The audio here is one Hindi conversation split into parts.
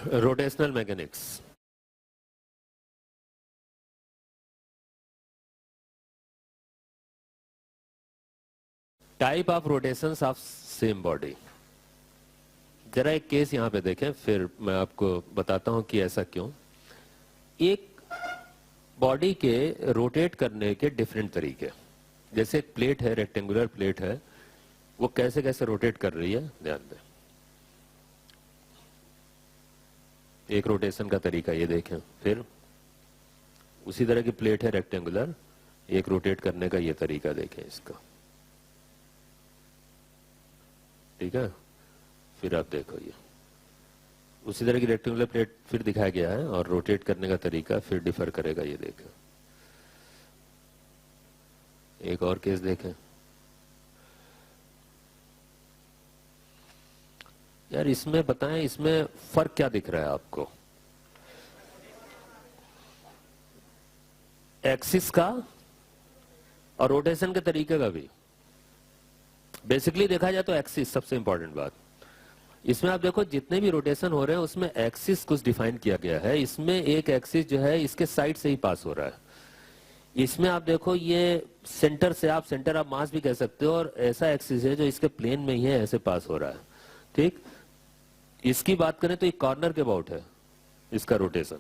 Rotational mechanics. Type of rotations of same body. जरा एक केस यहां पे देखें, फिर मैं आपको बताता हूं कि ऐसा क्यों। एक बॉडी के रोटेट करने के डिफरेंट तरीके, जैसे एक प्लेट है, रेक्टेंगुलर प्लेट है, वो कैसे कैसे रोटेट कर रही है, ध्यान दें। एक रोटेशन का तरीका ये देखें, फिर उसी तरह की प्लेट है रेक्टेंगुलर, एक रोटेट करने का ये तरीका देखें इसका, ठीक है। फिर आप देखो ये उसी तरह की रेक्टेंगुलर प्लेट फिर दिखाया गया है और रोटेट करने का तरीका फिर डिफर करेगा, ये देखें। एक और केस देखें। यार इसमें बताएं, इसमें फर्क क्या दिख रहा है आपको? एक्सिस का और रोटेशन के तरीके का भी। बेसिकली देखा जाए तो एक्सिस सबसे इंपॉर्टेंट बात। इसमें आप देखो जितने भी रोटेशन हो रहे हैं उसमें एक्सिस कुछ डिफाइन किया गया है। इसमें एक एक्सिस जो है इसके साइड से ही पास हो रहा है। इसमें आप देखो ये सेंटर से, आप सेंटर ऑफ मास भी कह सकते हो, और ऐसा एक्सिस है जो इसके प्लेन में ही है, ऐसे पास हो रहा है, ठीक। इसकी बात करें तो ये कॉर्नर के अबाउट है इसका रोटेशन,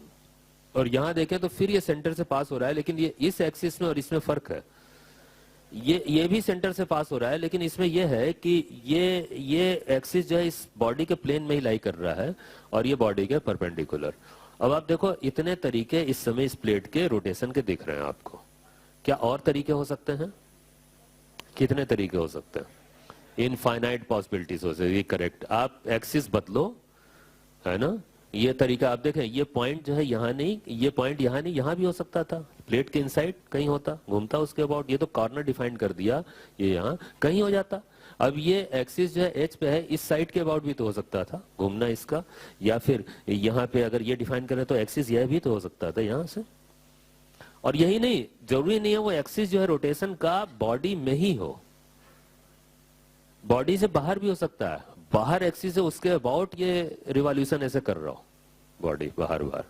और यहां देखें तो फिर ये सेंटर से पास हो रहा है, लेकिन ये इस एक्सिस में और इसमें फर्क है। ये भी सेंटर से पास हो रहा है, लेकिन इसमें यह है कि ये एक्सिस जो है इस बॉडी के प्लेन में ही लाई कर रहा है और ये बॉडी के परपेंडिकुलर। अब आप देखो इतने तरीके इस समय इस प्लेट के रोटेशन के दिख रहे हैं आपको। क्या और तरीके हो सकते हैं? कितने तरीके हो सकते हैं? इनफाइनाइट पॉसिबिलिटीज हो सकती है, करेक्ट। आप एक्सिस बदलो, है ना। ये तरीका आप देखें, ये पॉइंट जो है यहाँ नहीं, ये पॉइंट यहाँ नहीं, यहाँ भी हो सकता था, प्लेट के इनसाइड कहीं होता, घूमता उसके अबाउट। ये तो कॉर्नर डिफाइन कर दिया, ये यहाँ कहीं हो जाता। अब ये एक्सिस जो है एच पे है, इस साइड के अबाउट भी तो हो सकता था घूमना इसका, या फिर यहाँ पे अगर ये डिफाइन करें तो एक्सिस यह भी तो हो सकता था यहाँ से। और यही नहीं, जरूरी नहीं है वो एक्सिस जो है रोटेशन का बॉडी में ही हो, बॉडी से बाहर भी हो सकता है। बाहर एक्सिस है उसके अबाउट ये रिवॉल्यूशन ऐसे कर रहा हो, बॉडी बाहर बाहर,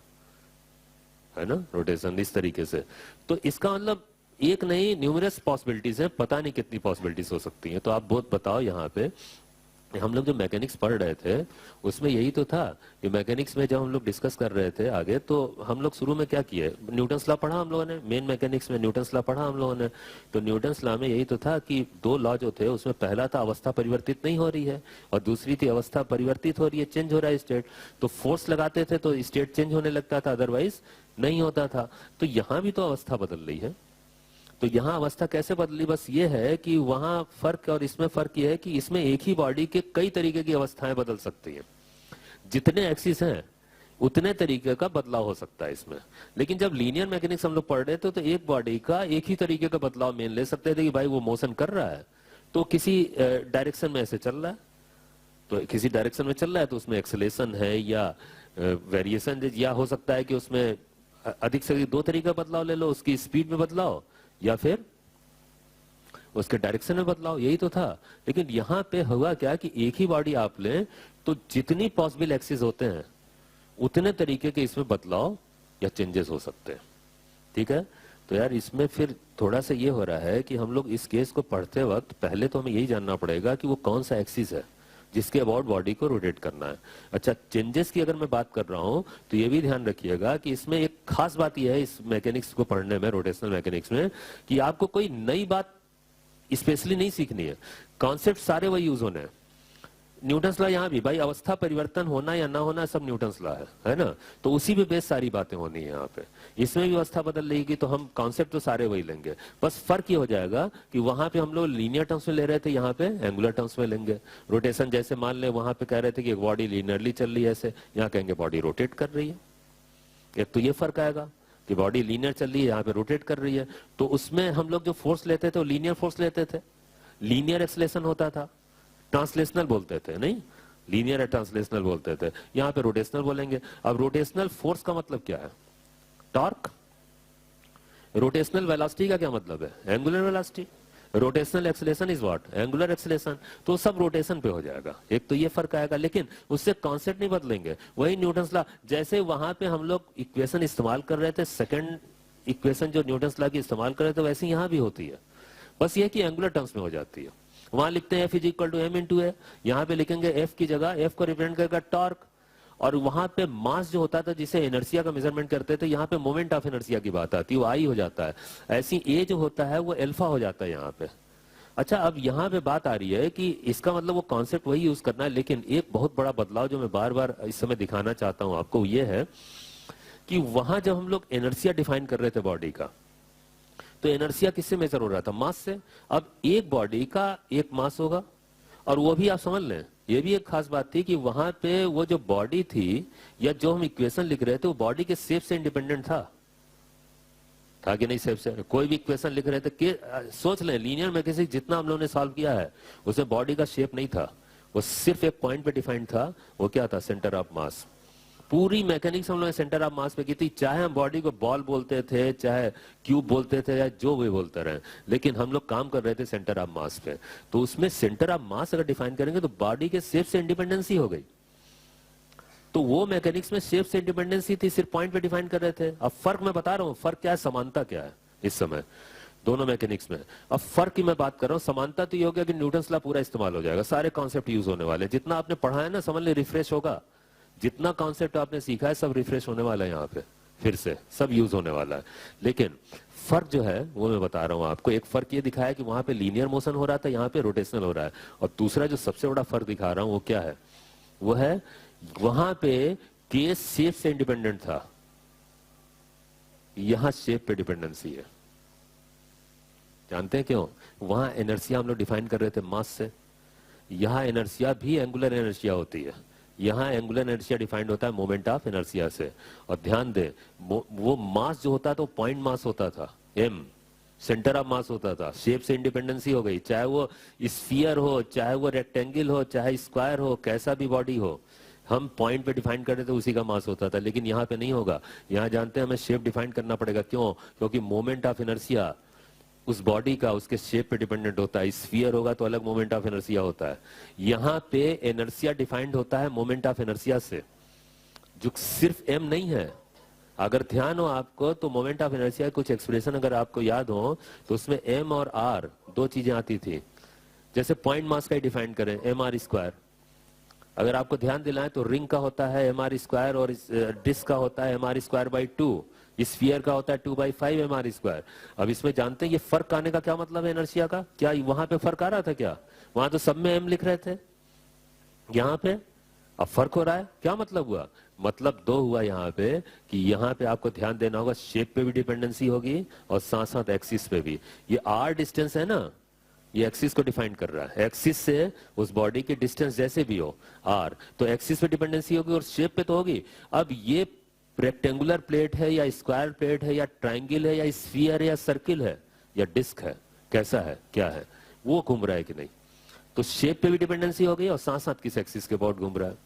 है ना, रोटेशन इस तरीके से। तो इसका मतलब एक नहीं, न्यूमरस पॉसिबिलिटीज है, पता नहीं कितनी पॉसिबिलिटीज हो सकती हैं। तो आप बहुत बताओ यहाँ पे। हम लोग जो मैकेनिक्स पढ़ रहे थे उसमें यही तो था। ये मैकेनिक्स में जब हम लोग डिस्कस कर रहे थे आगे, तो हम लोग शुरू में क्या किए, न्यूटन्स लॉ पढ़ा हम लोगों ने, मेन मैकेनिक्स में न्यूटन्स लॉ पढ़ा हम लोगों ने। तो न्यूटन्स लॉ में यही तो था कि दो लॉ जो थे उसमें पहला था अवस्था परिवर्तित नहीं हो रही है, और दूसरी थी अवस्था परिवर्तित हो रही है, चेंज हो रहा है स्टेट। तो फोर्स लगाते थे तो स्टेट चेंज होने लगता था, अदरवाइज नहीं होता था। तो यहाँ भी तो अवस्था बदल रही है। तो यहाँ अवस्था कैसे बदली? बस ये है कि वहां फर्क और इसमें फर्क ये है कि इसमें एक ही बॉडी के कई तरीके की अवस्थाएं बदल सकती हैं। जितने एक्सिस हैं उतने तरीके का बदलाव हो सकता है इसमें। लेकिन जब लीनियर मैकेनिक्स हम लोग पढ़ रहे थे तो एक बॉडी का एक ही तरीके का बदलाव मेन ले सकते थे कि भाई वो मोशन कर रहा है तो किसी डायरेक्शन में ऐसे चल रहा है, तो किसी डायरेक्शन में चल रहा है तो उसमें एक्सेलेरेशन है या वेरिएशन, या हो सकता है कि उसमें अधिक से अधिक दो तरीका बदलाव ले लो, उसकी स्पीड में बदलाव या फिर उसके डायरेक्शन में बदलाव, यही तो था। लेकिन यहां पे हुआ क्या कि एक ही बॉडी आप लें तो जितनी पॉसिबल एक्सिस होते हैं उतने तरीके के इसमें बदलाव या चेंजेस हो सकते हैं, ठीक है। तो यार इसमें फिर थोड़ा सा ये हो रहा है कि हम लोग इस केस को पढ़ते वक्त पहले तो हमें यही जानना पड़ेगा कि वो कौन सा एक्सिस है जिसके अबाउट बॉडी को रोटेट करना है। अच्छा, चेंजेस की अगर मैं बात कर रहा हूं तो ये भी ध्यान रखिएगा कि इसमें एक खास बात यह है इस मैकेनिक्स को पढ़ने में, रोटेशनल मैकेनिक्स में, कि आपको कोई नई बात स्पेशली नहीं सीखनी है। कॉन्सेप्ट सारे वही यूज होने हैं। न्यूटन्स लॉ यहाँ भी भाई अवस्था परिवर्तन होना या ना होना सब न्यूटन्स लॉ है ना। तो उसी पे बेस सारी बातें होनी है यहाँ पे। इसमें भी अवस्था बदल रहेगी तो हम कॉन्सेप्ट तो सारे वही लेंगे, बस फर्क ये हो जाएगा कि वहां पे हम लोग लीनियर टर्म्स में ले रहे थे, यहाँ पे एंगुलर टर्म्स में लेंगे। रोटेशन जैसे मान ले वहां पे कह रहे थे कि एक बॉडी लीनियरली चल रही है ऐसे, यहाँ कहेंगे बॉडी रोटेट कर रही है। एक तो ये फर्क आएगा कि बॉडी लीनियर चल रही है, यहाँ पे रोटेट कर रही है। तो उसमें हम लोग जो फोर्स लेते थे वो लीनियर फोर्स लेते थे, लीनियर एक्सलेशन होता था, ट्रांसलेशनल बोलते थे, नहीं लीनियर है ट्रांसलेशनल बोलते थे। यहां पे रोटेशनल बोलेंगे। अब रोटेशनल फोर्स का मतलब क्या है? टॉर्क। रोटेशनल वेलोसिटी का क्या मतलब है? Angular velocity. Rotational acceleration is what, angular acceleration, तो सब रोटेशन पे हो जाएगा। एक तो ये फर्क आएगा, लेकिन उससे कॉन्सेप्ट नहीं बदलेंगे, वही न्यूटन्स लॉ। जैसे वहां पे हम लोग इक्वेशन इस्तेमाल कर रहे थे, सेकंड इक्वेशन जो न्यूटन्स लॉ की इस्तेमाल कर रहे थे, वैसे यहाँ भी होती है, बस ये कि एंगुलर टर्म्स में हो जाती है। वहां लिखते हैं F is equal to m into a, यहाँ पे लिखेंगे F की जगह F को रिप्रेजेंट करेगा टॉर्क, और वहां पे मास जो होता था जिसे इनर्शिया का मेजरमेंट करते थे, यहाँ पे मोमेंट ऑफ इनर्शिया की बात आती है, वो आई हो जाता है। ऐसी ए जो होता है वो अल्फा हो जाता है यहाँ पे। अच्छा, अब यहाँ पे बात आ रही है कि इसका मतलब वो कॉन्सेप्ट वही यूज करना है, लेकिन एक बहुत बड़ा बदलाव जो मैं बार बार इस समय दिखाना चाहता हूँ आपको, ये है कि वहां जब हम लोग एनर्शिया डिफाइन कर रहे थे बॉडी का, तो एनर्शिया किससे मेजर हो रहा था? मास से। अब एक बॉडी का एक मास होगा, और वो भी आप समझ लें, ये भी एक खास बात थी कि वहां पे वो जो बॉडी थी या जो हम इक्वेशन लिख रहे थे, वो बॉडी के शेप से इंडिपेंडेंट था कि नहीं? शेप से कोई भी इक्वेशन लिख रहे थे कि सोच लें, लीनियर मैकेनिक्स जितना हम लोगों ने सॉल्व किया है, उसमें बॉडी का शेप नहीं था, वो सिर्फ एक पॉइंट पे डिफाइंड था। वो क्या था? सेंटर ऑफ मास। पूरी मैकेनिक्स हम लोग सेंटर ऑफ मास पे की थी, चाहे हम बॉडी को बॉल बोलते थे, चाहे क्यूब बोलते थे, या जो भी बोलते रहे, लेकिन हम लोग काम कर रहे थे सेंटर ऑफ मास पे। तो उसमें सेंटर ऑफ मास अगर डिफाइन करेंगे तो बॉडी के शेप से इंडिपेंडेंसी हो गई। तो वो मैकेनिक्स में शेप से इंडिपेंडेंसी थी, सिर्फ पॉइंट पे डिफाइन कर रहे थे। अब फर्क मैं बता रहा हूं, फर्क क्या है, समानता क्या है इस समय दोनों मैकेनिक्स में। अब फर्क की मैं बात कर रहा हूं, समानता तो ये हो गया कि न्यूटन्स लॉ पूरा इस्तेमाल हो जाएगा, सारे कॉन्सेप्ट यूज होने वाले, जितना आपने पढ़ा है ना, समझ ले रिफ्रेश होगा, जितना कॉन्सेप्ट आपने सीखा है सब रिफ्रेश होने वाला है, यहाँ पे फिर से सब यूज होने वाला है। लेकिन फर्क जो है वो मैं बता रहा हूं आपको, एक फर्क ये दिखाया कि वहां पे लीनियर मोशन हो रहा था, यहाँ पे रोटेशनल हो रहा है। और दूसरा जो सबसे बड़ा फर्क दिखा रहा हूं वो क्या है, वो है वहां पे केस शेप से इंडिपेंडेंट था, यहां शेप पे डिपेंडेंसी है। जानते हैं क्यों? वहां एनर्शिया हम लोग डिफाइन कर रहे थे मास से, यहां एनर्शिया भी एंगुलर एनर्शिया होती है, यहां एंगुलर एनर्शिया डिफाइंड होता है मोमेंट ऑफ इनर्शिया से। और ध्यान दें, वो मास जो होता था वो पॉइंट मास होता था, एम सेंटर ऑफ मास होता था, शेप से इंडिपेंडेंसी हो गई, चाहे वो स्फीयर हो, चाहे वो रेक्टेंगल हो, चाहे स्क्वायर हो, कैसा भी बॉडी हो, हम पॉइंट पे डिफाइन कर रहे थे, उसी का मास होता था। लेकिन यहाँ पे नहीं होगा, यहाँ जानते हैं हमें शेप डिफाइन करना पड़ेगा। क्यों? क्योंकि मोमेंट ऑफ इनर्शिया उस बॉडी का उसके शेप पे डिपेंडेंट होता है। स्फीयर होगा तो अलग मोमेंट ऑफ इनर्शिया होता है, यहाँ पे इनर्शिया डिफाइंड होता है मोमेंट ऑफ इनर्शिया से, जो सिर्फ एम नहीं है। अगर ध्यान हो आपको तो मोमेंट ऑफ इनर्शिया कुछ एक्सप्रेशन अगर आपको याद हो तो उसमें एम और आर दो चीजें आती थी। जैसे पॉइंट मास का ही डिफाइन करें, एम आर स्क्वायर, अगर आपको ध्यान दिलाएं तो रिंग का होता है एम आर स्क्वायर, और डिस्क का होता है M are square by 2, sphere का होता है 2/5 एम आर स्क्वायर। अब इसमें जानते हैं ये फर्क आने का क्या मतलब है एनर्शिया का? क्या वहां पे फर्क आ रहा था क्या? वहां तो सब में एम लिख रहे थे, यहाँ पे अब फर्क हो रहा है। क्या मतलब हुआ? मतलब दो हुआ यहाँ पे कि यहाँ पे आपको ध्यान देना होगा, शेप पे भी डिपेंडेंसी होगी और साथ साथ एक्सिस पे भी। ये आर डिस्टेंस है ना, ये एक्सिस को डिफाइन कर रहा है, एक्सिस से उस बॉडी की डिस्टेंस जैसे भी हो आर, तो एक्सिस पे डिपेंडेंसी होगी और शेप पे तो होगी। अब ये रेक्टेंगुलर प्लेट है या स्क्वायर प्लेट है या ट्राइंगल है या स्फीयर है या सर्किल है या डिस्क है, कैसा है, क्या है, वो घूम रहा है कि नहीं, तो शेप पे भी डिपेंडेंसी हो गई और साथ साथ किस एक्सिस के अबाउट घूम रहा है।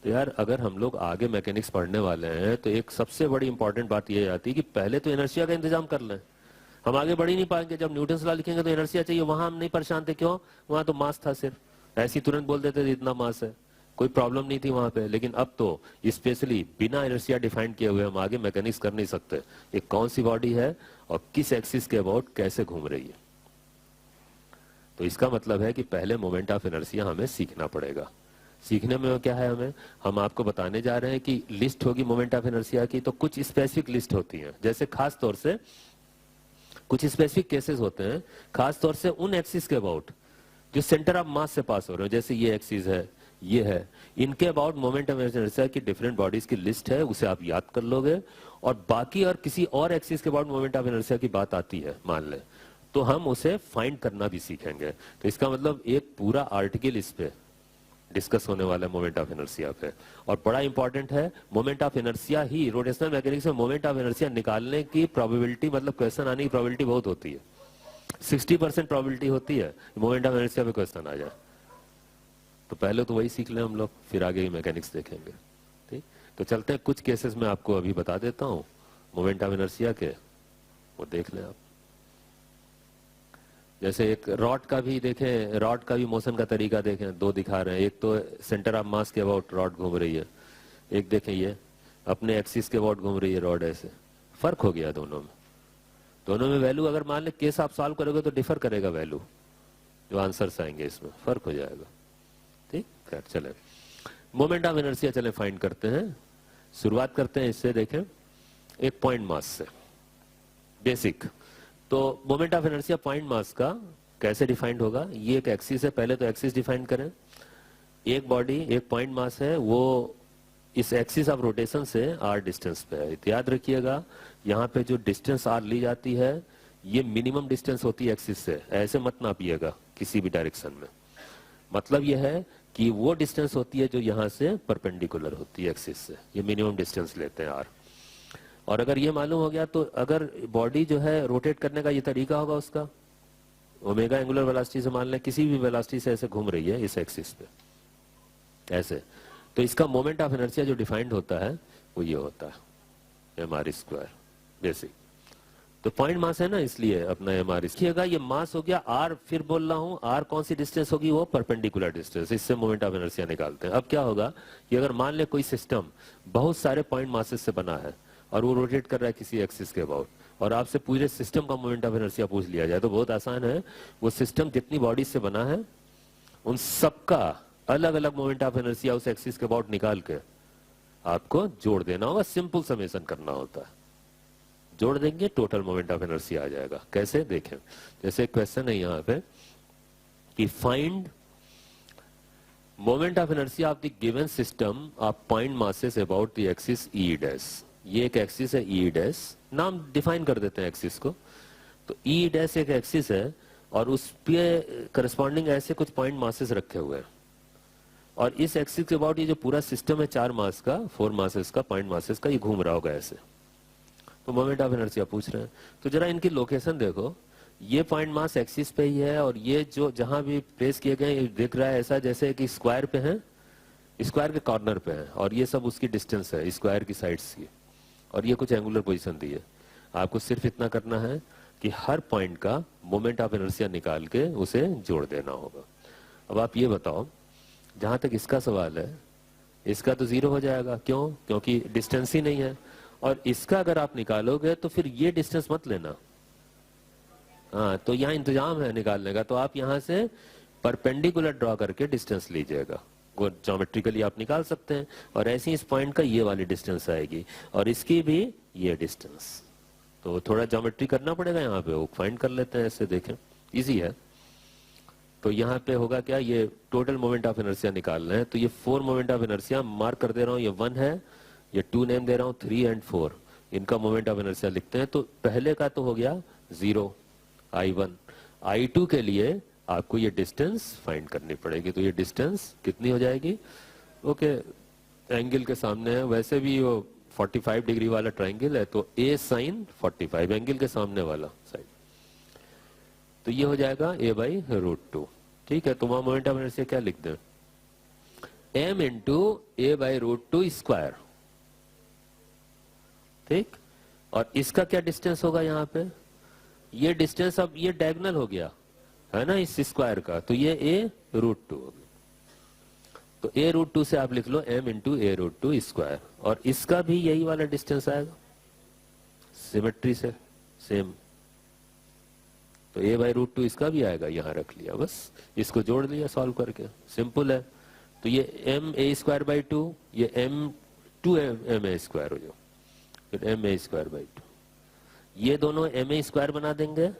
तो यार अगर हम लोग आगे मैकेनिक्स पढ़ने वाले हैं तो एक सबसे बड़ी इंपॉर्टेंट बात ये आती है कि पहले तो इनर्शिया का इंतजाम कर लें। हम आगे बढ़ ही नहीं पाएंगे, जब न्यूटन्स लॉ लिखेंगे तो इनर्शिया चाहिए, वहां हम नहीं परेशान थे। क्यों? वहां तो मास था, सिर्फ ऐसी तुरंत बोल देते थे इतना मास है, कोई प्रॉब्लम नहीं थी वहां पे। लेकिन अब तो स्पेशली बिना इनर्शिया डिफाइन किए हुए हम आगे मैकेनिक्स कर नहीं सकते, एक कौन सी बॉडी है और किस एक्सिस के अबाउट कैसे घूम रही है। तो इसका मतलब है कि पहले मोमेंट ऑफ इनर्शिया हमें सीखना पड़ेगा। सीखने में क्या है, हम आपको बताने जा रहे हैं कि लिस्ट होगी मोमेंट ऑफ इनर्शिया की, तो कुछ स्पेसिफिक लिस्ट होती है। जैसे खास तौर से कुछ स्पेसिफिक केसेस होते हैं, खास तौर से उन एक्सिस के अबाउट जो सेंटर ऑफ मास से पास हो रहे हो, जैसे ये एक्सिस है, ये है, इनके अबाउट मोमेंट ऑफ इनर्शिया की डिफरेंट बॉडीज की लिस्ट है, उसे आप याद कर लोगे। और बाकी और किसी और एक्सिस के अबाउट मोमेंट ऑफ इनर्शिया की बात आती है मान ले, तो हम उसे फाइंड करना भी सीखेंगे। तो इसका मतलब एक पूरा आर्टिकल इस पे डिस्कस होने वाला है मोमेंट ऑफ इनर्शिया पे। और बड़ा इंपॉर्टेंट है, moment of inertia he rotational mechanics में मोमेंट ऑफ इनर्शिया निकालने की प्रोबेबिलिटी, मतलब क्वेश्चन आने की प्रोबेबिलिटी बहुत होती है, 60% प्रोबेबिलिटी होती है मोमेंट ऑफ इनर्शिया पे क्वेश्चन आ जाए। तो पहले तो वही सीख लें हम लोग, फिर आगे मैकेनिक्स देखेंगे। ठीक, तो चलते हैं, कुछ केसेस में आपको अभी बता देता हूं मोमेंट ऑफ इनर्शिया के, वो देख लें आप। जैसे एक रॉड का भी देखें, रॉड का भी मोशन का तरीका देखें, दो दिखा रहे हैं। एक तो सेंटर ऑफ मास के अबाउट रॉड घूम रही है, एक देखें ये अपने एक्सिस के अबाउट घूम रही है रॉड। ऐसे फर्क हो गया दोनों में। दोनों में वैल्यू अगर मान ले केस आप सॉल्व करोगे तो डिफर करेगा वैल्यू, जो आंसर्स आएंगे इसमें फर्क हो जाएगा। ठीक, खैर चले मोमेंट ऑफ इनर्शिया चले फाइंड करते हैं। शुरुआत करते हैं इससे, देखें एक पॉइंट मास से बेसिक। तो moment of inertia point mass का कैसे डिफाइंड होगा? ये एक एक्सिस है, पहले तो एक्सिस डिफाइन करें। एक बॉडी एक पॉइंट मास है, वो इस एक्सिस ऑफ रोटेशन से आर डिस्टेंस पे है। याद रखिएगा यहाँ पे जो डिस्टेंस आर ली जाती है ये मिनिमम डिस्टेंस होती है एक्सिस से, ऐसे मत नापिएगा किसी भी डायरेक्शन में। मतलब यह है कि वो डिस्टेंस होती है जो यहाँ से परपेंडिकुलर होती है एक्सिस से, ये मिनिमम डिस्टेंस लेते हैं आर। और अगर ये मालूम हो गया तो अगर बॉडी जो है रोटेट करने का ये तरीका होगा उसका, ओमेगा एंगुलर वेलोसिटी से मान लें, किसी भी वेलोसिटी से ऐसे घूम रही है इस एक्सिस पे ऐसे, तो इसका मोमेंट ऑफ इनर्शिया जो डिफाइंड होता है वो ये होता है एम आर स्क्वायर बेसिक। तो पॉइंट मास है ना, इसलिए अपना एम आर देखिएगा ये मास हो गया आर। फिर बोल रहा हूं आर कौन सी डिस्टेंस होगी? वो परपेंडिकुलर डिस्टेंस। इससे मोमेंट ऑफ इनर्शिया निकालते हैं। अब क्या होगा कि अगर मान ले कोई सिस्टम बहुत सारे पॉइंट मासेस से बना है और वो रोटेट कर रहा है किसी एक्सिस के अबाउट, और आपसे पूरे सिस्टम का मोमेंट ऑफ इनर्शिया पूछ लिया जाए तो बहुत आसान है। वो सिस्टम जितनी बॉडी से बना है उन सबका अलग अलग मोमेंट ऑफ इनर्शिया उस एक्सिस के अबाउट निकाल के आपको जोड़ देना होगा। सिंपल समेशन करना होता है, जोड़ देंगे टोटल मोमेंट ऑफ इनर्शिया आ जाएगा। कैसे देखें, जैसे क्वेश्चन है यहाँ पे कि find moment of inertia of the given system of point masses about the axis E dash. ये एक एक्सिस है ई डैश, नाम डिफाइन कर देते हैं एक्सिस को। तो ई डैश एक एक्सिस है और उस पे करस्पॉन्डिंग ऐसे कुछ पॉइंट मासेस रखे हुए हैं, और इस एक्सिस के अबाउट ये जो पूरा सिस्टम है 4 मास का, 4 मासेस का, पॉइंट मासेस का, ये घूम रहा होगा ऐसे। तो मोमेंट ऑफ इनर्शिया पूछ रहे हैं। तो जरा इनकी लोकेशन देखो, ये पॉइंट मास एक्सिस पे ही है और ये जो जहां भी प्लेस किए गए दिख रहा है ऐसा जैसे कि स्क्वायर पे है, स्क्वायर के कॉर्नर पे है, और ये सब उसकी डिस्टेंस है स्क्वायर की साइड्स की, और ये कुछ एंगुलर पोजीशन दी है। आपको सिर्फ इतना करना है कि हर पॉइंट का मोमेंट ऑफ इनर्शिया निकाल के उसे जोड़ देना होगा। अब आप ये बताओ, जहां तक इसका सवाल है इसका तो 0 हो जाएगा। क्यों? क्योंकि डिस्टेंस ही नहीं है। और इसका अगर आप निकालोगे तो फिर ये डिस्टेंस मत लेना। हाँ, तो यहाँ इंतजाम है निकालने का, तो आप यहाँ से परपेंडिकुलर ड्रॉ करके डिस्टेंस लीजिएगा। वो ज्योमेट्रिकली आप निकाल सकते हैं। और ऐसे ही इस पॉइंट का ये वाली डिस्टेंस आएगी और इसकी भी ये डिस्टेंस। तो थोड़ा ज्योमेट्री करना पड़ेगा यहाँ पे, वो फाइंड कर लेते हैं ऐसे। देखें इजी है। तो यहाँ पे होगा क्या, ये टोटल मोमेंट ऑफ इनर्शिया निकालना है। तो ये 4 मोमेंट ऑफ इनर्शिया मार्क कर दे रहा हूँ, ये 1 है, ये 2 नेम दे रहा हूँ, 3 एंड 4, इनका मोमेंट ऑफ इनर्शिया लिखते हैं। तो पहले का तो हो गया 0 I1। I2 के लिए आपको ये डिस्टेंस फाइंड करनी पड़ेगी। तो ये डिस्टेंस कितनी हो जाएगी? ओके, एंगल के सामने है, वैसे भी वो 45 डिग्री वाला ट्राइंगल है, तो A sin 45 एंगल के सामने वाला साइड। तो ये हो जाएगा A/√2। ठीक है, तो वहां मोमेंट ऑफ इनर्शिया क्या लिख दें? m into A/√2 square. ठीक, और इसका क्या डिस्टेंस होगा यहाँ पे? ये डिस्टेंस अब ये डायगोनल हो गया है ना इस स्क्वायर का, तो ये A√2 हो गया। तो A√2 से आप लिख लो m इंटू A√2 स्क्वायर, और इसका भी यही वाला डिस्टेंस आएगा सिमेट्री से सेम। तो A/√2 इसका भी आएगा, यहाँ रख लिया, बस इसको जोड़ लिया सॉल्व करके, सिंपल है। तो ये ma²/2, ये m2ma² हो जाओ, फिर ma²/2, ये दोनों ma² बना देंगे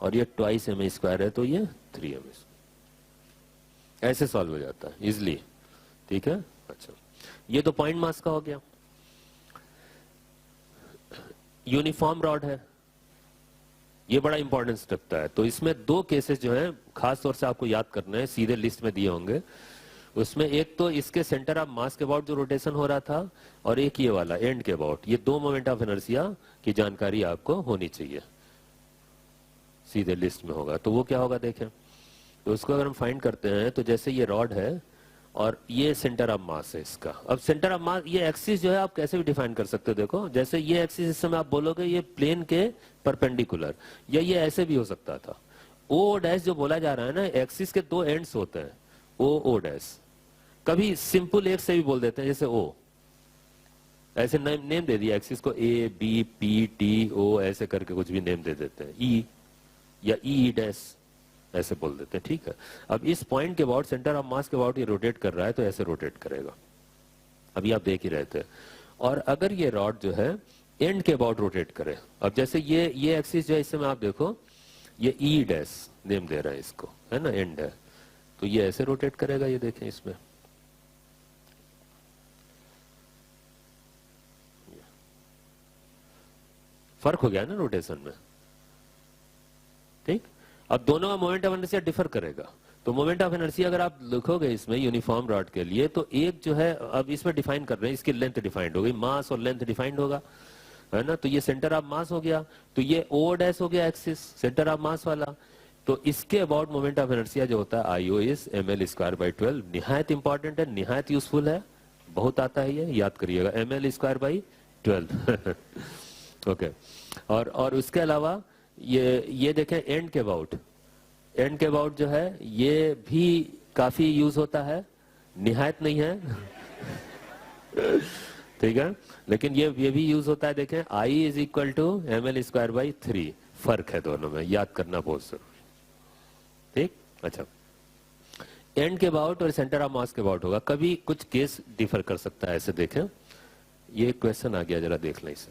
और ये ट्वाइस ma² है, तो ये 3ma²। ऐसे सॉल्व हो जाता है इजिली। ठीक है, अच्छा, ये तो पॉइंट मास का हो गया। यूनिफॉर्म रॉड है, ये बड़ा इंपॉर्टेंस रखता है। तो इसमें 2 केसेस जो हैं खास तौर से आपको याद करना है, सीधे लिस्ट में दिए होंगे। उसमें एक तो इसके सेंटर ऑफ मास के अबाउट जो रोटेशन हो रहा था, और एक ये वाला एंड के अबाउट। ये 2 मोमेंट ऑफ इनर्शिया की जानकारी आपको होनी चाहिए, सीधे लिस्ट में होगा। तो वो क्या होगा देखें, तो उसको अगर हम फाइंड करते हैं तो जैसे ये रॉड है और ये सेंटर ऑफ मास है इसका। अब सेंटर ऑफ मास, ये एक्सिस जो है आप कैसे भी डिफाइन कर सकते हो। देखो जैसे ये एक्सिस, इस समय आप बोलोगे ये प्लेन के परपेंडिकुलर, या ये ऐसे भी हो सकता था। ओ डैश जो बोला जा रहा है ना, एक्सिस के दो एंड्स होते हैं, ओ डैश। कभी सिंपल एक से भी बोल देते हैं, जैसे ओ, ऐसे नेम दे दिया एक्सिस को, A B P T O ऐसे करके कुछ भी नेम दे देते हैं, ई या ई डैश ऐसे बोल देते हैं, ठीक है। अब इस पॉइंट के अबाउट, सेंटर ऑफ मास के अबाउट ये रोटेट कर रहा है, तो ऐसे रोटेट करेगा, अभी आप देख ही रहे थे। और अगर ये रॉड जो है एंड के अबाउट रोटेट करे, अब जैसे ये एक्सिस जो है, इस समय आप देखो ये ई डैश नेम दे रहा है इसको, है ना, एंड है, तो ये ऐसे रोटेट करेगा, ये देखें इसमें, फर्क हो गया ना रोटेशन में, ठीक। अब दोनों का मोमेंट ऑफ इनर्शिया डिफर करेगा, तो मोमेंट ऑफ इनर्शिया अगर आप लिखोगे इसमें यूनिफॉर्म रॉड के लिए, तो एक जो है, अब इसमें डिफाइन कर रहे हैं, इसकी लेंथ डिफाइंड हो गई, मास और लेंथ डिफाइंड होगा, है ना, तो ये सेंटर ऑफ मास हो गया, तो ये ओ डैश हो गया एक्सिस सेंटर ऑफ मास वाला। तो इसके अबाउट मोमेंट ऑफ इनर्शिया जो होता है आई ओ इज ml²/12, निहायत इंपॉर्टेंट है, निहायत यूजफुल है, बहुत आता है, ये याद करिएगा, ml²/12 ओके। और उसके अलावा ये देखें एंड के अबाउट, एंड के अबाउट जो है ये भी काफी यूज होता है, निहायत नहीं है ठीक है, लेकिन ये भी यूज होता है, देखें I = ml²/3, फर्क है दोनों में, याद करना बहुत जरूरी, ठीक। अच्छा, एंड के अबाउट और सेंटर ऑफ मास के अबाउट होगा, कभी कुछ केस डिफर कर सकता है, ऐसे देखें, ये क्वेश्चन आ गया, जरा देख लें इसे।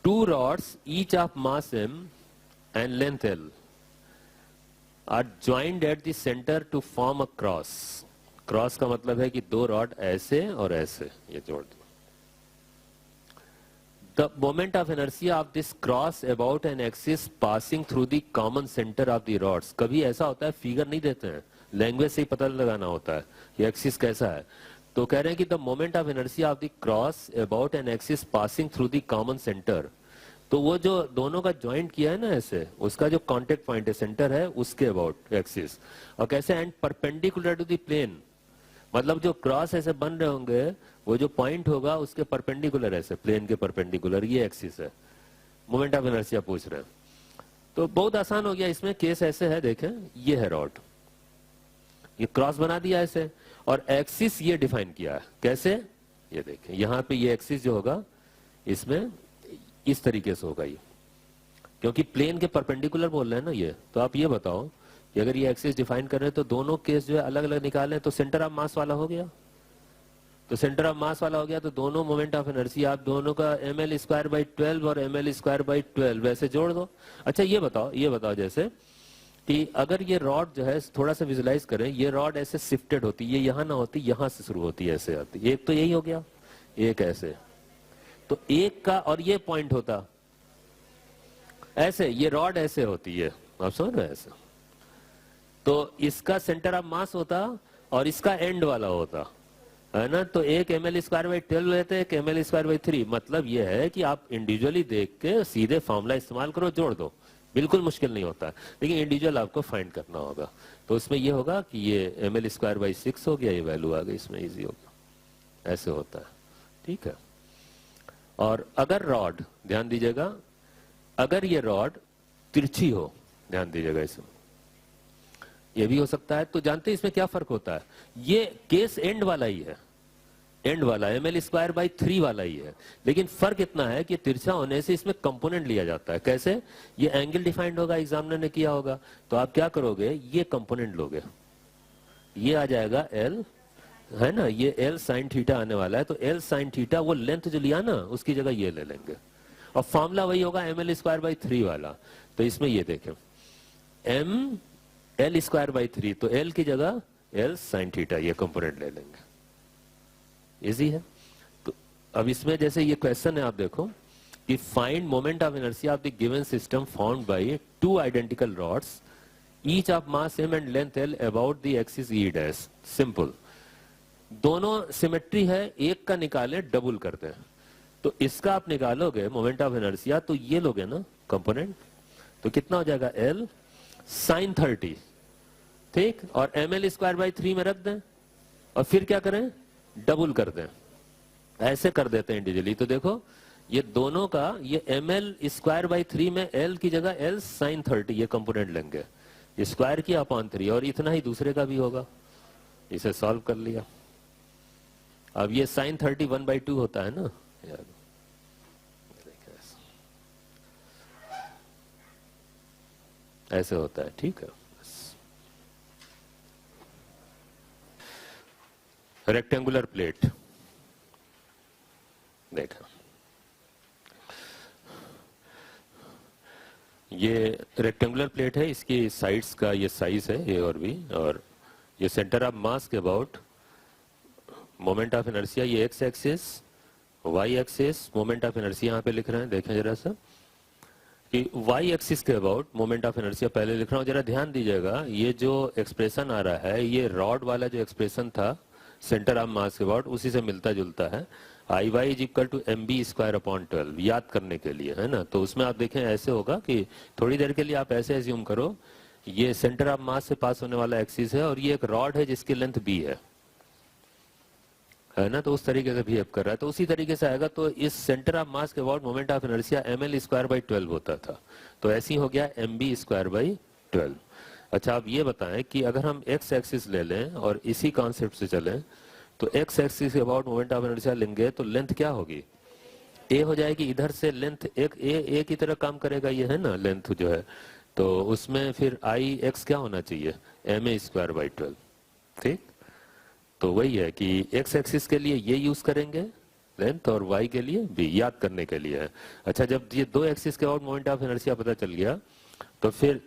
Two rods each of mass m and length l are joined at the center to form a cross. Cross का मतलब है कि दो रॉड ऐसे और ऐसे ये जोड़ दो। The moment of inertia of this cross about an axis passing through the common center of the rods. कभी ऐसा होता है, फिगर नहीं देते हैं, लैंग्वेज से ही पता लगाना होता है ये एक्सिस कैसा है। तो कह रहे हैं कि the moment of inertia of the cross about an axis passing through the common centre, तो वो जो दोनों का ज्वाइंट किया है ना ऐसे, उसका जो कांटेक्ट पॉइंट है, सेंटर है, उसके अबाउट एक्सिस, और कैसे and perpendicular to the plane, मतलब जो क्रॉस ऐसे बन रहे होंगे, वो जो पॉइंट होगा उसके परपेंडिकुलर, ऐसे प्लेन के परपेंडिकुलर, ये एक्सिस है। मोमेंट ऑफ इनर्शिया पूछ रहे हैं, तो बहुत आसान हो गया इसमें, केस ऐसे है, देखें ये है रॉड, ये क्रॉस बना दिया ऐसे, और एक्सिस ये डिफाइन किया है, कैसे, ये देखें यहाँ पे ये एक्सिस जो होगा इसमें इस तरीके से होगा ये, क्योंकि प्लेन के परपेंडिकुलर बोल रहे हैं ना ये। तो आप ये बताओ कि अगर ये एक्सिस डिफाइन कर रहे हैं तो दोनों केस जो है अलग अलग निकालें, तो सेंटर ऑफ मास वाला हो गया, तो सेंटर ऑफ मास वाला हो गया, तो दोनों मोमेंट ऑफ इनर्शिया आप दोनों का ml²/12 और ml²/12 वैसे जोड़ दो। अच्छा ये बताओ जैसे कि अगर ये रॉड जो है, थोड़ा सा विजुलाइज करें, ये रॉड ऐसे शिफ्टेड होती, ये यहाँ ना होती, यहाँ से शुरू होती है, ऐसे आती, एक तो यही हो गया, एक ऐसे, तो एक का, और ये पॉइंट होता ऐसे, ये रॉड ऐसे होती है, आप समझ रहे हैं ऐसे, तो इसका सेंटर ऑफ मास होता और इसका एंड वाला होता, है ना, तो एक ml²/12 लेते हैं, एक ml²/3, मतलब ये है कि आप इंडिविजुअली देख के सीधे फॉर्मूला इस्तेमाल करो, जोड़ दो, बिल्कुल मुश्किल नहीं होता है, लेकिन इंडिविजुअल आपको फाइंड करना होगा। तो उसमें ये होगा कि ये ml²/6 हो गया, ये वैल्यू आ गई इसमें, इजी होगा, ऐसे होता है, ठीक है। और अगर रॉड, ध्यान दीजिएगा, अगर ये रॉड तिरछी हो, ध्यान दीजिएगा इसमें, ये भी हो सकता है, तो जानते हैं इसमें क्या फर्क होता है, ये केस एंड वाला ही है, एंड वाला ml²/3 वाला ही है, लेकिन फर्क इतना है कि तिरछा होने से इसमें कंपोनेंट लिया जाता है, कैसे, ये एंगल डिफाइंड होगा, एग्जामिनर ने किया होगा, तो आप क्या करोगे, ये कंपोनेंट लोगे, ये आ जाएगा L, है ना, ये L sin थीटा आने वाला है, तो L sin थीटा वो लेंथ जो लिया ना, उसकी जगह ये ले लेंगे, और फॉर्मूला वही होगा ml²/3 वाला। तो इसमें ये देखें ml²/3, तो L की जगह L sin थीटा, ये कंपोनेंट ले लेंगे, इजी है। तो अब इसमें जैसे ये क्वेश्चन है, आप देखो कि find moment of inertia of the given system found by two identical rods each of mass m and length l about the axis e dash. Simple, दोनों सिमेट्री है, एक का निकाले डबल करते हैं, तो इसका आप निकालोगे मोमेंट ऑफ इनर्शिया, तो ये लोगे ना कंपोनेंट, तो कितना हो जाएगा L sin 30, ठीक, और ml²/3 में रख दें, और फिर क्या करें, डबल कर दें, ऐसे कर देते हैं इंडिविजुअली। तो देखो ये दोनों का ये ml²/3 में l की जगह l sin 30 ये कंपोनेंट लेंगे, ये स्क्वायर किया अपॉन 3 और इतना ही दूसरे का भी होगा, इसे सॉल्व कर लिया। अब ये sin 30 1/2 होता है ना यार, ऐसे होता है, ठीक है। रेक्टेंगुलर प्लेट देखा, ये रेक्टेंगुलर प्लेट है, इसकी साइड्स का ये साइज है ए और बी, और ये सेंटर ऑफ मास के अबाउट मोमेंट ऑफ इनर्शिया, ये X axis, Y axis, moment of inertia यहाँ पे लिख रहे हैं, देखें जरा सा कि वाई एक्सिस के अबाउट मोमेंट ऑफ इनर्शिया पहले लिख रहा हूँ, जरा ध्यान दीजिएगा। ये जो एक्सप्रेशन आ रहा है, ये रॉड वाला जो एक्सप्रेशन था सेंटर ऑफ मास के अबाउट, उसी से मिलता जुलता है। I y is equal to mb²/12 याद करने के लिए, है ना। तो उसमें आप देखें ऐसे होगा कि थोड़ी देर के लिए आप ऐसे एज्यूम करो, ये सेंटर ऑफ मास से पास होने वाला एक्सिस है और ये एक रॉड है जिसकी लेंथ b है ना। तो उस तरीके से बिहेव कर रहा है, तो उसी तरीके से आएगा। तो इस सेंटर ऑफ मास के about moment of inertia ml²/12 होता था, तो ऐसे ही हो गया mb²/12। अच्छा, आप ये बताएं कि अगर हम एक्स एक्सिस ले लें और इसी कॉन्सेप्ट से चलें, तो एक्स एक्सिस के अबाउट मोमेंट ऑफ इनर्शिया लेंगे तो लेंथ क्या होगी, ए हो जाएगी। इधर से लेंथ एक ए की तरह काम करेगा, ये है ना लेंथ जो है, तो उसमें फिर आई एक्स क्या होना चाहिए, ma²/12, ठीक। तो वही है कि एक्स एक्सिस के लिए ये यूज करेंगे लेंथ और वाई के लिए बी, याद करने के लिए है। अच्छा, जब ये दो एक्सिस के अबाउट मोमेंट ऑफ इनर्शिया पता चल गया, तो फिर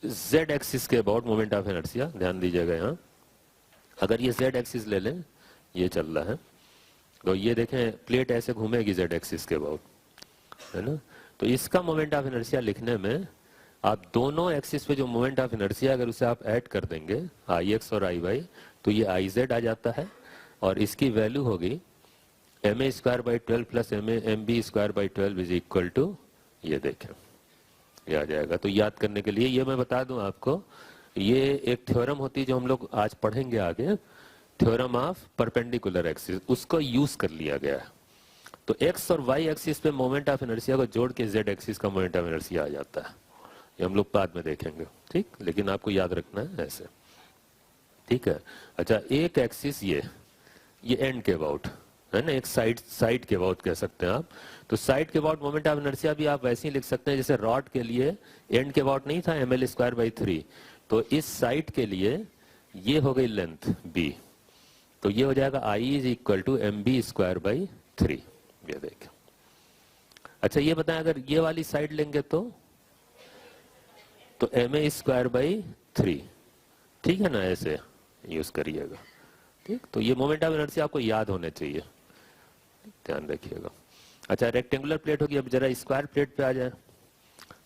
z एक्सिस के अबाउट मोमेंट ऑफ इनर्शिया, ध्यान दीजिएगा यहाँ, अगर ये z एक्सिस ले लें, ये चल रहा है, तो ये देखें प्लेट ऐसे घूमेगी z एक्सिस के अबाउट, है ना। तो इसका मोमेंट ऑफ इनर्शिया लिखने में आप दोनों एक्सिस पे जो मोमेंट ऑफ इनर्शिया अगर उसे आप ऐड कर देंगे आई एक्स और आई वाई, तो ये आई जेड आ जाता है और इसकी वैल्यू होगी ma²/12 plus mb²/12 is equal to, ये देखें ये आ जाएगा। तो याद करने के लिए ये मैं बता दूं आपको, ये एक थ्योरम होती है जो हम लोग आज पढ़ेंगे आगे, थ्योरम ऑफ परपेंडिकुलर एक्सिस, उसको यूज कर लिया गया है। तो एक्स और वाई एक्सिस पे मोमेंट ऑफ इनर्शिया को जोड़ के जेड एक्सिस का मोमेंट ऑफ इनर्शिया आ जाता है, ये हम लोग बाद में देखेंगे, ठीक। लेकिन आपको याद रखना है ऐसे, ठीक है। अच्छा, एक एक्सिस ये एंड के अबाउट है ना, एक साइड के अबाउट कह सकते हैं आप। तो साइड के अबाउट मोमेंट ऑफ इनर्शिया भी आप वैसे ही लिख सकते हैं जैसे रॉड के लिए एंड के अबाउट नहीं था ml²/3, तो इस साइड के लिए ये हो गई लेंथ b, तो ये हो जाएगा I is equal to mb²/3, ये देखें। अच्छा, ये बताएं अगर ये वाली साइड लेंगे तो ma²/3, ठीक है ना, ऐसे यूज करिएगा, ठीक। तो ये मोमेंट ऑफ इनर्शिया आपको याद होने चाहिए, ध्यान रखिएगा। अच्छा, रेक्टेंगुलर प्लेट होगी, अब जरा स्क्वायर प्लेट पे आ जाए।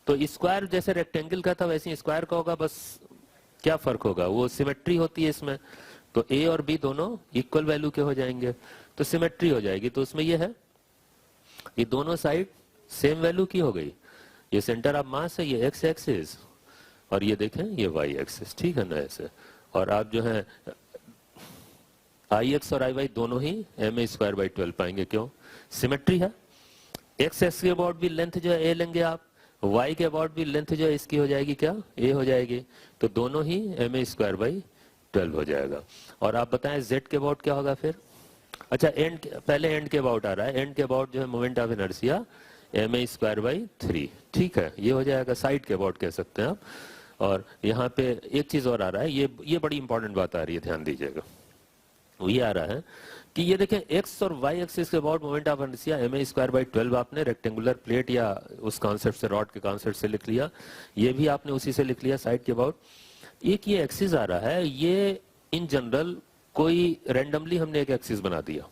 तो स्क्वायर जैसे रेक्टेंगल का था वैसे ही स्क्वायर का होगा, बस क्या फर्क होगा, वो सिमेट्री होती है इसमें, तो ए और बी दोनों इक्वल वैल्यू के हो जाएंगे, तो सिमेट्री हो जाएगी। तो उसमें ये है, ये दोनों साइड सेम वैल्यू की हो गई, ये सेंटर ऑफ मास है, ये एक्स एक्सिस, और ये देखें ये वाई एक्सिस, ठीक है ना ऐसे। और आप जो है आई एक्स और आई वाई दोनों ही ma²/12 पाएंगे, क्यों, सिमेट्री है। एक्स एक्स के अबाउट भी लेंथ जो है ए लेंगे आप, वाई के अबाउट भी लेंथ जो है इसकी हो जाएगी क्या, ए हो जाएगी, तो दोनों ही ma²/12 हो जाएगा। और आप बताएं जेड के अबाउट क्या होगा फिर। अच्छा, पहले एंड के अबाउट आ रहा है, एंड के अबाउट जो है मोमेंट ऑफ इनर्शिया ma²/3, ठीक है, ये हो जाएगा, साइड के अबाउट कह सकते हैं आप। और यहाँ पे एक चीज और आ रहा है, ये बड़ी इंपॉर्टेंट बात आ रही है, ध्यान दीजिएगा। वो ये आ रहा है कि ये देखें एक्स और वाई एक्सिस के about moment of inertia ma²/12 आपने रेक्टेंगुलर प्लेट या उस कॉन्सेप्ट से, रॉड के कॉन्सेप्ट से लिख लिया, ये भी आपने उसी से लिख लिया साइड के अबाउट। एक ये एक्सिस आ रहा है, ये इन जनरल कोई रैंडमली हमने एक एक्सिस बना दिया